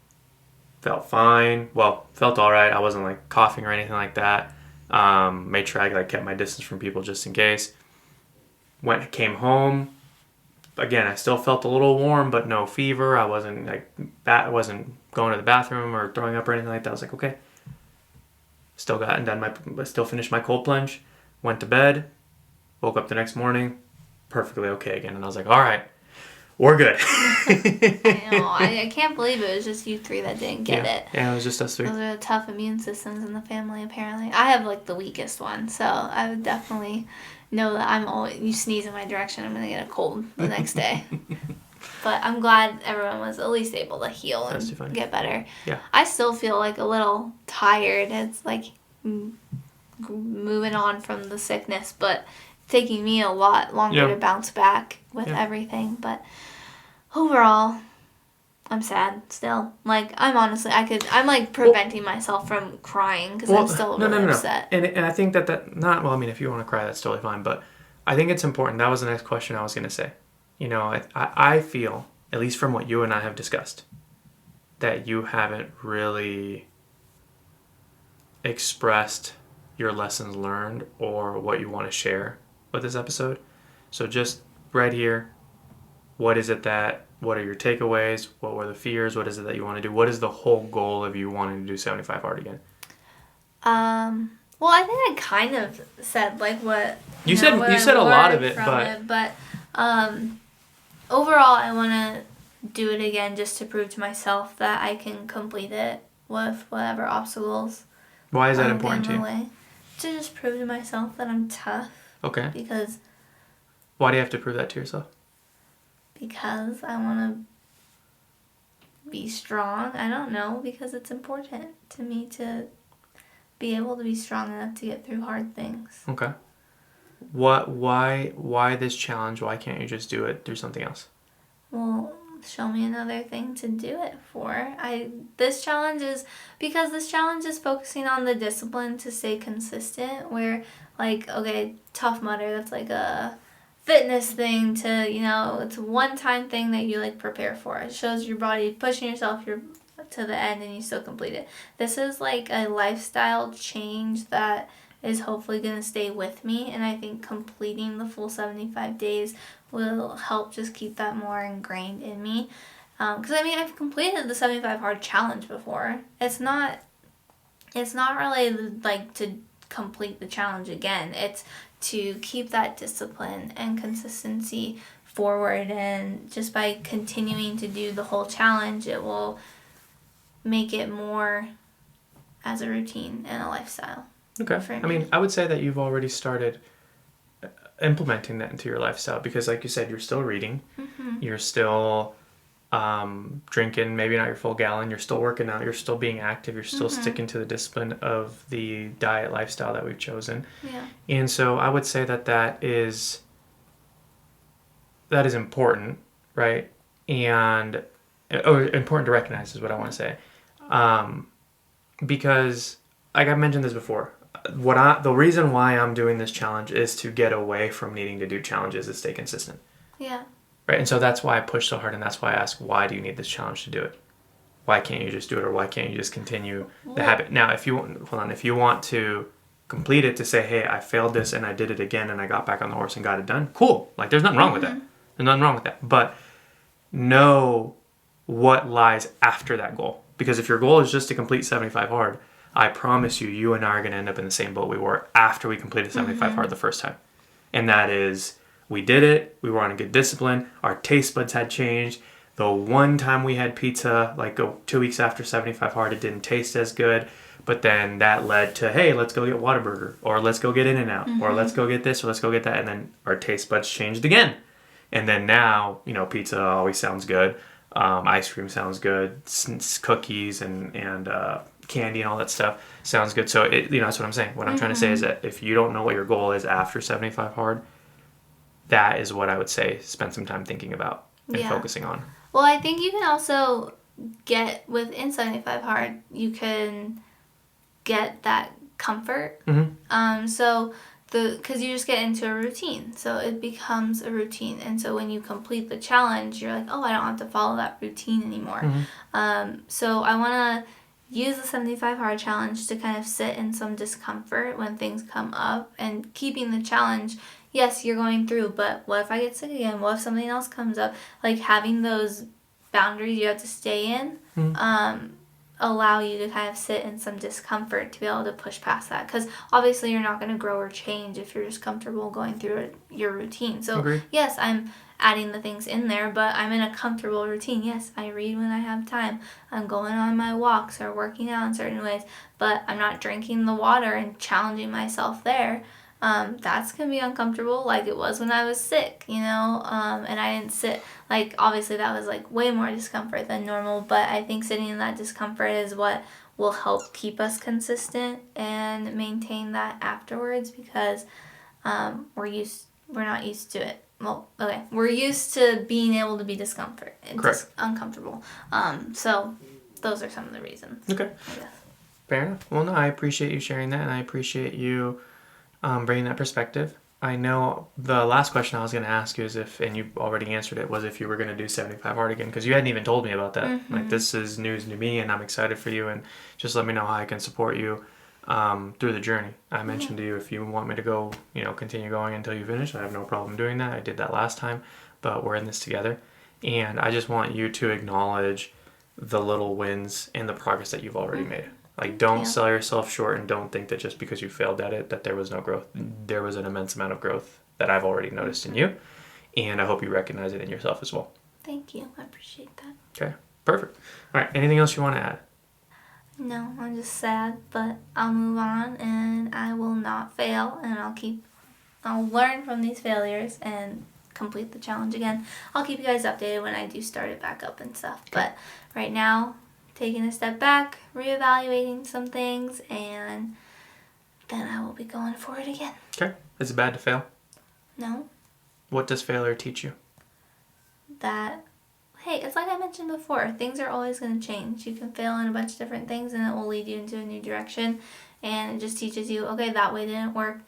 felt fine. Well, felt all right. I wasn't coughing or anything like that. Made sure I kept my distance from people just in case. Came home. Again, I still felt a little warm, but no fever. I wasn't going to the bathroom or throwing up or anything like that. I was like, okay. Still finished my cold plunge. Went to bed. Woke up the next morning, perfectly okay again. And I was like, all right, we're good.
I know. I can't believe it was just you 3 that didn't get it.
Yeah, it was just us 3.
Those are the tough immune systems in the family, apparently. I have the weakest one, so I would definitely know that you sneeze in my direction, I'm going to get a cold the next day. But I'm glad everyone was at least able to heal and get better.
Yeah.
I still feel a little tired. It's moving on from the sickness, but taking me a lot longer to bounce back with everything. But overall, I'm sad still. I'm honestly, I'm preventing myself from crying because I'm still really upset.
And I think if you want to cry, that's totally fine. But I think it's important. That was the next question I was going to say. I feel, at least from what you and I have discussed, that you haven't really expressed your lessons learned or what you want to share with this episode. So just right here, what are your takeaways? What were the fears? What is it that you want to do? What is the whole goal of you wanting to do 75 hard again?
Well, I think I kind of said like what
you said a lot of it,
but overall, I want to do it again just to prove to myself that I can complete it with whatever obstacles.
Why is that important to you?
Way. To just prove to myself that I'm tough.
Okay.
Because.
Why do you have to prove that to yourself?
Because I want to be strong. I don't know, because it's important to me to be able to be strong enough to get through hard things.
Okay. Why this challenge? Why can't you just do it through something else?
Well, show me another thing to do it for. This challenge is focusing on the discipline to stay consistent, where like, okay, Tough Mudder, that's like a fitness thing to, it's a one-time thing that you like prepare for. It shows your body pushing yourself to the end and you still complete it. This is like a lifestyle change that is hopefully going to stay with me, and I think completing the full 75 days will help just keep that more ingrained in me. Because I've completed the 75 hard challenge before. It's not really like to complete the challenge again. It's to keep that discipline and consistency forward, and just by continuing to do the whole challenge, it will make it more as a routine and a lifestyle.
Okay. I would say that you've already started implementing that into your lifestyle, because like you said, you're still reading, you're still drinking maybe not your full gallon, you're still working out, you're still being active, you're still sticking to the discipline of the diet lifestyle that we've chosen.
Yeah.
And so I would say that is important, right? And important to recognize is what I want to say, because like I mentioned this before, the reason why I'm doing this challenge is to get away from needing to do challenges to stay consistent.
Yeah.
Right, and so that's why I push so hard, and that's why I ask, why do you need this challenge to do it? Why can't you just do it, or why can't you just continue the habit? Now, if you want to complete it, to say, hey, I failed this and I did it again and I got back on the horse and got it done, cool. Like, there's nothing wrong with that. There's nothing wrong with that. But know what lies after that goal. Because if your goal is just to complete 75 hard, I promise you and I are going to end up in the same boat we were after we completed 75 hard the first time. And that is, we did it, we were on a good discipline, our taste buds had changed. The one time we had pizza, like 2 weeks after 75 hard, it didn't taste as good. But then that led to, hey, let's go get Whataburger, or let's go get In-N-Out, or let's go get this, or let's go get that. And then our taste buds changed again. And then now, pizza always sounds good. Ice cream sounds good. Cookies and candy and all that stuff sounds good. So, that's what I'm saying. What I'm trying to say is that if you don't know what your goal is after 75 hard, that is what I would say spend some time thinking about and focusing on.
Well, I think you can also get within 75 hard, you can get that comfort. So because you just get into a routine, so it becomes a routine, and so when you complete the challenge, you're like, oh, I don't have to follow that routine anymore. So I want to use the 75 hard challenge to kind of sit in some discomfort when things come up, and keeping the challenge. Yes, you're going through, but what if I get sick again? What if something else comes up? Like, having those boundaries you have to stay in allow you to kind of sit in some discomfort to be able to push past that. Because obviously you're not going to grow or change if you're just comfortable going through your routine. So,
Agreed.
Yes, I'm adding the things in there, but I'm in a comfortable routine. Yes, I read when I have time. I'm going on my walks or working out in certain ways, but I'm not drinking the water and challenging myself there. That's going to be uncomfortable, like it was when I was sick, and I didn't sit, like, obviously that was, like, way more discomfort than normal, but I think sitting in that discomfort is what will help keep us consistent and maintain that afterwards, because we're not used to it. Well, okay, we're used to being able to be uncomfortable. So those are some of the reasons.
Okay. Fair enough. Well, no, I appreciate you sharing that, and I appreciate you bringing that perspective. I know the last question I was going to ask you is and you already answered it, was if you were going to do 75 hard again, because you hadn't even told me about that. Like, this is news to me, and I'm excited for you, and just let me know how I can support you through the journey. I mentioned to you, if you want me to go, continue going until you finish, I have no problem doing that. I did that last time, but we're in this together. And I just want you to acknowledge the little wins and the progress that you've already made. Like, don't sell yourself short, and don't think that just because you failed at it that there was no growth. There was an immense amount of growth that I've already noticed in you, and I hope you recognize it in yourself as well.
Thank you. I appreciate that.
Okay, perfect. All right, anything else you want to add?
No, I'm just sad, but I'll move on, and I will not fail, and I'll learn from these failures and complete the challenge again. I'll keep you guys updated when I do start it back up and stuff. Okay. But right now, taking a step back, reevaluating some things, and then I will be going for it again.
Okay. Is it bad to fail?
No.
What does failure teach you?
That, hey, it's like I mentioned before, things are always going to change. You can fail in a bunch of different things, and it will lead you into a new direction, and it just teaches you, okay, that way didn't work.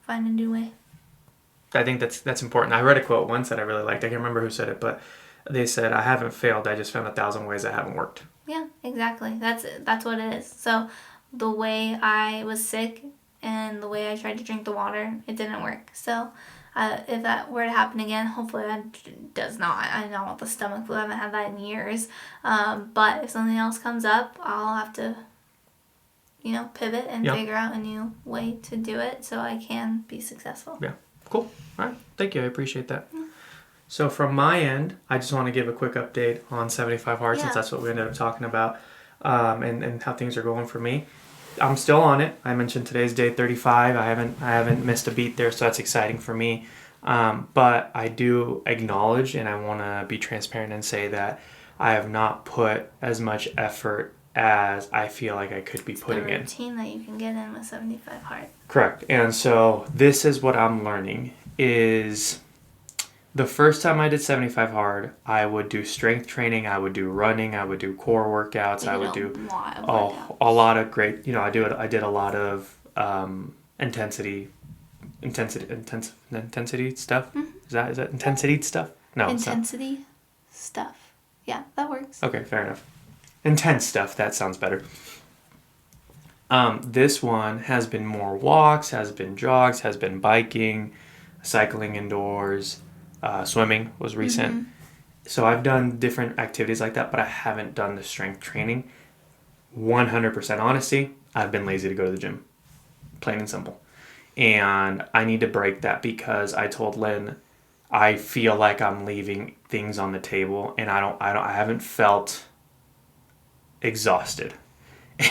Find a new way.
I think that's important. I read a quote once that I really liked. I can't remember who said it, but they said, "I haven't failed. I just found 1,000 ways that haven't worked."
Yeah, exactly. That's what it is. So the way I was sick and the way I tried to drink the water, it didn't work. So if that were to happen again, hopefully that does not. I know about the stomach flu. I haven't had that in years. But if something else comes up, I'll have to, pivot and figure out a new way to do it so I can be successful.
Yeah. Cool. All right. Thank you. I appreciate that. Yeah. So from my end, I just want to give a quick update on 75 Hard, since that's what we ended up talking about, and how things are going for me. I'm still on it. I mentioned today's day 35. I haven't missed a beat there, so that's exciting for me. But I do acknowledge, and I want to be transparent and say that I have not put as much effort as I feel like I could be putting in.
It's the routine that you can get in with 75 Hard.
Correct. And so this is what I'm learning is the first time I did 75 Hard, I would do strength training, I would do running, I would do core workouts, I would do a lot of great, I did a lot of intensity stuff. Mm-hmm. Is that intensity stuff? No.
Intensity stuff. Yeah, that works.
Okay, fair enough. Intense stuff, that sounds better. This one has been more walks, has been jogs, has been biking, cycling indoors, swimming was recent. Mm-hmm. So I've done different activities like that, but I haven't done the strength training. 100% honesty, I've been lazy to go to the gym. Plain and simple. And I need to break that because I told Lynn, I feel like I'm leaving things on the table, and I haven't felt exhausted.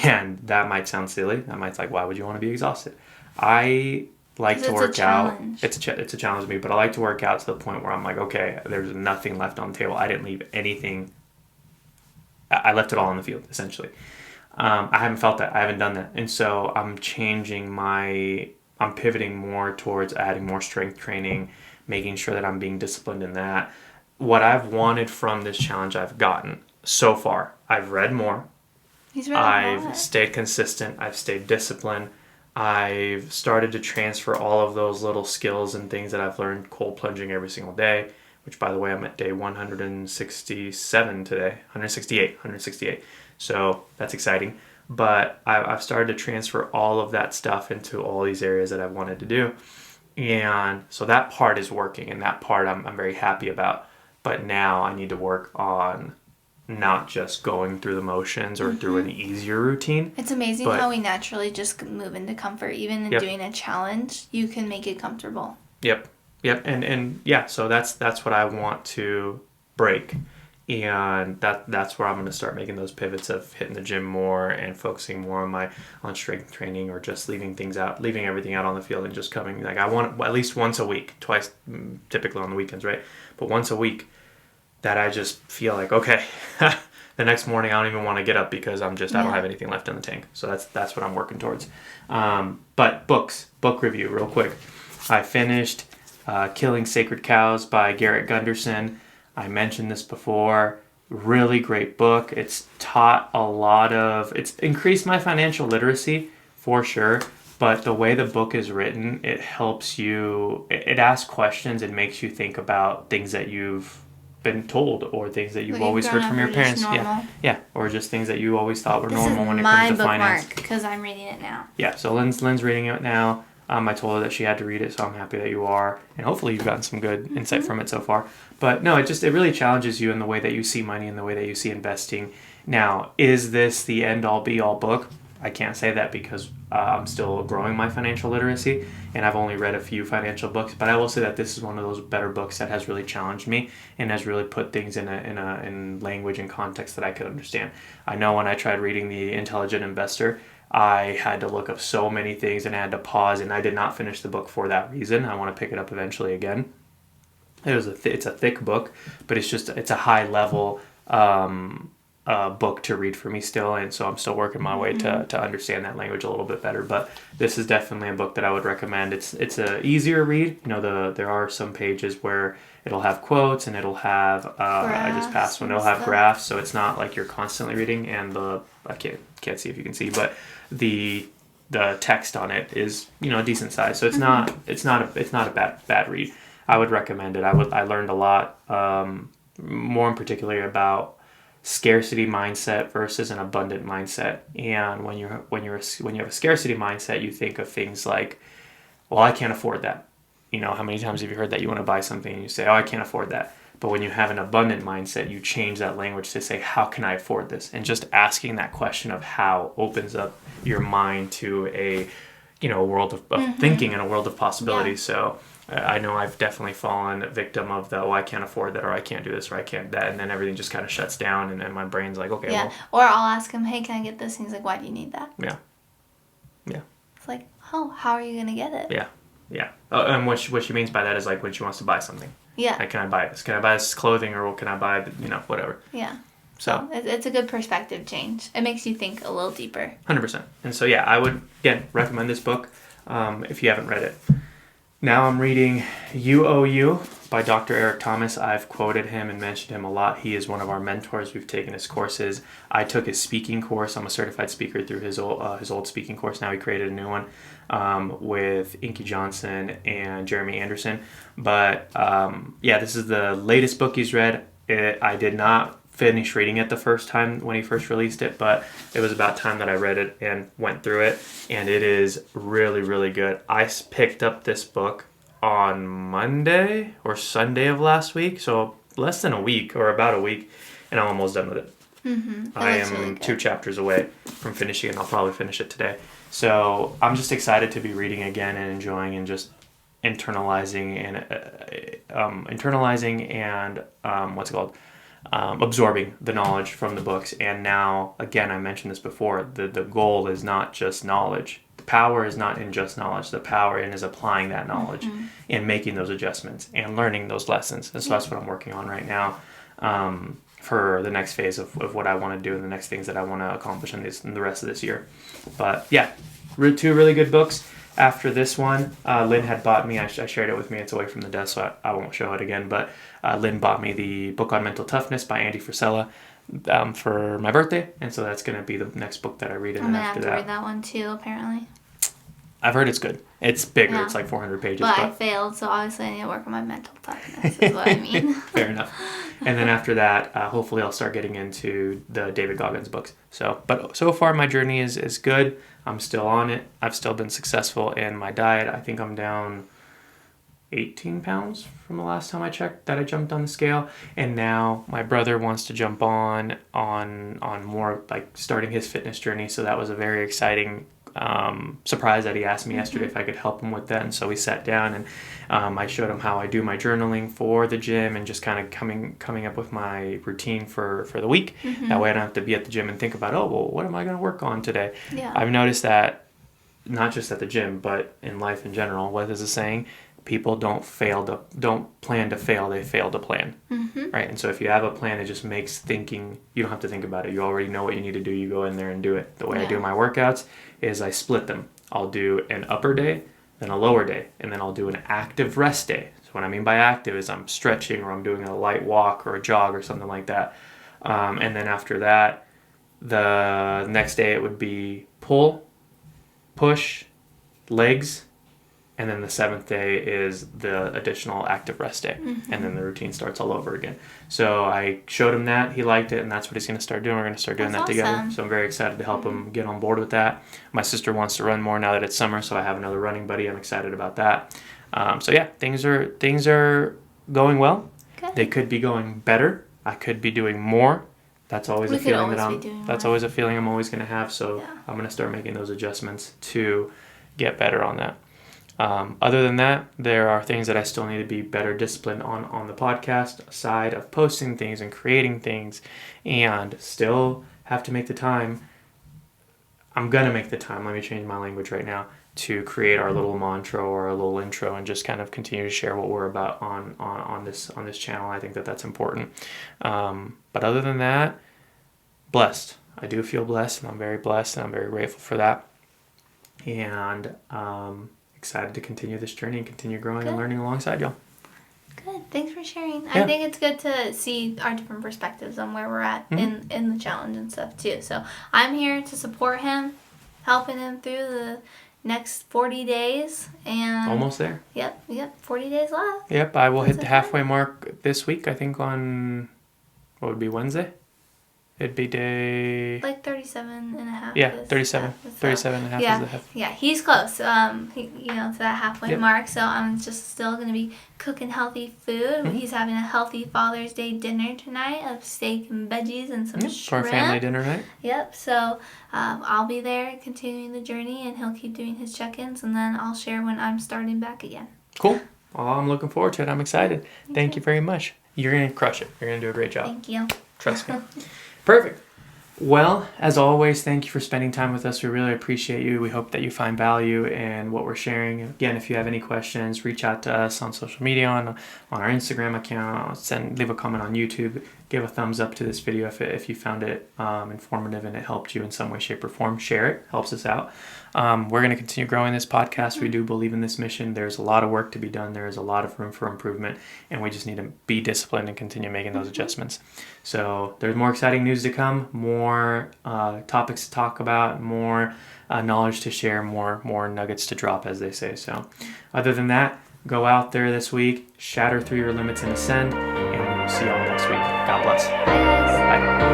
And that might sound silly. That might like, why would you want to be exhausted? I like to work out. It's a challenge to me, but I like to work out to the point where I'm like, okay, there's nothing left on the table. I didn't leave anything. I left it all on the field, essentially. I haven't felt that. I haven't done that. And so I'm pivoting more towards adding more strength training, making sure that I'm being disciplined in that. What I've wanted from this challenge, I've gotten so far. I've read more. I've stayed consistent. I've stayed disciplined. I've started to transfer all of those little skills and things that I've learned cold plunging every single day, which, by the way, I'm at day 167 today. 168. So that's exciting. But I've started to transfer all of that stuff into all these areas that I've wanted to do. And so that part is working, and that part I'm very happy about. But now I need to work on not just going through the motions or through an easier routine.
It's amazing how we naturally just move into comfort. Even in doing a challenge, you can make it comfortable. Yep.
And yeah, so that's what I want to break. And that's where I'm going to start making those pivots of hitting the gym more and focusing more on strength training, or just leaving everything out on the field and just coming. Like, I want at least once a week, twice, typically on the weekends, right? But once a week, that I just feel like, okay, the next morning I don't even want to get up because I don't have anything left in the tank. So that's what I'm working towards. But book review real quick. I finished Killing Sacred Cows by Garrett Gunderson. I mentioned this before. Really great book. It's it's increased my financial literacy for sure. But the way the book is written, it helps you, it asks questions and makes you think about things that you've been told, or things that you've
What
always
you've
heard
grown
from
up
your
are just
parents.
normal.
Yeah, or just things that you always thought were
This
normal
is
when it
my
comes to finance.
bookmark because I'm reading it now.
Yeah, so Lynn's reading it now. I told her that she had to read it, so I'm happy that you are, and hopefully you've gotten some good insight from it so far. But no, it really challenges you in the way that you see money and the way that you see investing. Now, is this the end-all be-all book? I can't say that because I'm still growing my financial literacy, and I've only read a few financial books. But I will say that this is one of those better books that has really challenged me and has really put things in language and context that I could understand. I know when I tried reading The Intelligent Investor, I had to look up so many things and I had to pause, and I did not finish the book for that reason. I want to pick it up eventually again. It's a thick book, but it's a high level book to read for me still, and so I'm still working my way to understand that language a little bit better. But this is definitely a book that I would recommend. It's a easier read. There are some pages where it'll have quotes and it'll have I just passed one. It'll have graphs, so it's not like you're constantly reading. And I can't see if you can see, but the text on it is a decent size, so it's not a bad read. I would recommend it. I learned a lot, more in particular about scarcity mindset versus an abundant mindset. And when you have a scarcity mindset, you think of things like, well, I can't afford that. How many times have you heard that you want to buy something and you say, oh, I can't afford that? But when you have an abundant mindset, you change that language to say, how can I afford this? And just asking that question of how opens up your mind to a world of thinking and a world of possibilities. Yeah. So I know I've definitely fallen victim of the, I can't afford that, or I can't do this, or I can't that, and then everything just kind of shuts down, and then my brain's like, okay,
yeah.
Well.
Or I'll ask him, hey, can I get this? And he's like, why do you need that?
Yeah.
It's like, oh, how are you going to get it?
Yeah. And what she means by that is like when she wants to buy something.
Yeah.
Like, can I buy this? Can I buy this clothing, or can I buy, whatever.
Yeah.
So
it's a good perspective change. It makes you think a little deeper.
100%. And so, yeah, I would, again, recommend this book if you haven't read it. Now I'm reading You Owe You by Dr. Eric Thomas. I've quoted him and mentioned him a lot. He is one of our mentors. We've taken his courses. I took his speaking course. I'm a certified speaker through his old speaking course. Now he created a new one with Inky Johnson and Jeremy Anderson. But this is the latest book he's read. I did not finish reading it the first time when he first released it, but it was about time that I read it and went through it, and it is really, really good. I picked up this book on Monday or Sunday of last week, so less than a week, or about a week, and I'm almost done with it. I am really 2 chapters away from finishing it, and I'll probably finish it today. So I'm just excited to be reading again and enjoying and just internalizing and absorbing the knowledge from the books. And now, again, I mentioned this before, the goal is not just knowledge. The power is not in just knowledge. The power is applying that knowledge and making those adjustments and learning those lessons. And so that's what I'm working on right now for the next phase of what I want to do and the next things that I want to accomplish in the rest of this year. But yeah, 2 really good books. After this one, Lynn had bought me, I shared it with me, it's away from the desk, so I won't show it again, but Lynn bought me the book on mental toughness by Andy Frisella for my birthday, and so that's going to be the next book that I read. And
I'm
then
going to
after
have to read that one too, apparently.
I've heard it's good. It's bigger, It's like 400 pages.
But I failed, so obviously I need to work on my mental toughness, is what I mean.
Fair enough. And then after that, hopefully I'll start getting into the David Goggins books. But so far my journey is good. I'm still on it. I've still been successful in my diet. I think I'm down 18 pounds from the last time I checked that I jumped on the scale. And now my brother wants to jump on more like starting his fitness journey. So that was a very exciting surprise that he asked me yesterday if I could help him with that. And so we sat down and I showed him how I do my journaling for the gym and just kind of coming up with my routine for the week. That way I don't have to be at the gym and think about, what am I going to work on today?
Yeah.
I've noticed that not just at the gym, but in life in general, what is the saying? People don't plan to fail, they fail to plan. Right? And so if you have a plan, it just makes thinking, you don't have to think about it. You already know what you need to do. You go in there and do it. The way I do my workouts is I split them. I'll do an upper day, then a lower day, and then I'll do an active rest day. So what I mean by active is I'm stretching or I'm doing a light walk or a jog or something like that. And then after that, the next day it would be pull, push, legs, And then the 7th day is the additional active rest day. And then the routine starts all over again. So I showed him that. He liked it, and that's what he's going to start doing. We're going to start doing that together. So I'm very excited to help him get on board with that. My sister wants to run more now that it's summer, so I have another running buddy. I'm excited about that. So yeah, things are going well.
Good.
They could be going better. I could be doing more. That's always a feeling I'm always going to have. So I'm going to start making those adjustments to get better on that. Other than that, there are things that I still need to be better disciplined on the podcast side of posting things and creating things, and still have to make the time. I'm going to make the time. Let me change my language right now to create our little mantra or a little intro and just kind of continue to share what we're about on this channel. I think that's important. But other than that, blessed. I do feel blessed, and I'm very blessed, and I'm very grateful for that. And excited to continue this journey and continue growing and learning alongside y'all.
Good. Thanks for sharing. Yeah. I think it's good to see our different perspectives on where we're at in the challenge and stuff too. So I'm here to support him, helping him through the next 40 days. And
almost there.
Yep. 40 days left.
Yep. I will hit the halfway mark this week, I think on, what would be Wednesday? It'd be day...
like 37 and a half.
Yeah, 37. 37 and a half is the half.
Yeah, he's close, to that halfway mark. So I'm just still going to be cooking healthy food. He's having a healthy Father's Day dinner tonight of steak and veggies and some shrimp.
For our family dinner night.
Yep, so I'll be there continuing the journey, and he'll keep doing his check-ins, and then I'll share when I'm starting back again.
Cool. Oh, I'm looking forward to it. I'm excited. Thank you very much. You're going to crush it. You're going to do a great job.
Thank you.
Trust me. Perfect. Well, as always, thank you for spending time with us. We really appreciate you. We hope that you find value in what we're sharing. Again, if you have any questions, reach out to us on social media, on our Instagram account, leave a comment on YouTube, give a thumbs up to this video if you found it informative and it helped you in some way, shape, or form. Share it. Helps us out. We're going to continue growing this podcast. We do believe in this mission. There's a lot of work to be done. There is a lot of room for improvement, and we just need to be disciplined and continue making those adjustments. So there's more exciting news to come, more topics to talk about, more knowledge to share, more nuggets to drop, as they say. So other than that, go out there this week, shatter through your limits and ascend, and we'll see you all next week. God bless.
Bye, guys.
Bye.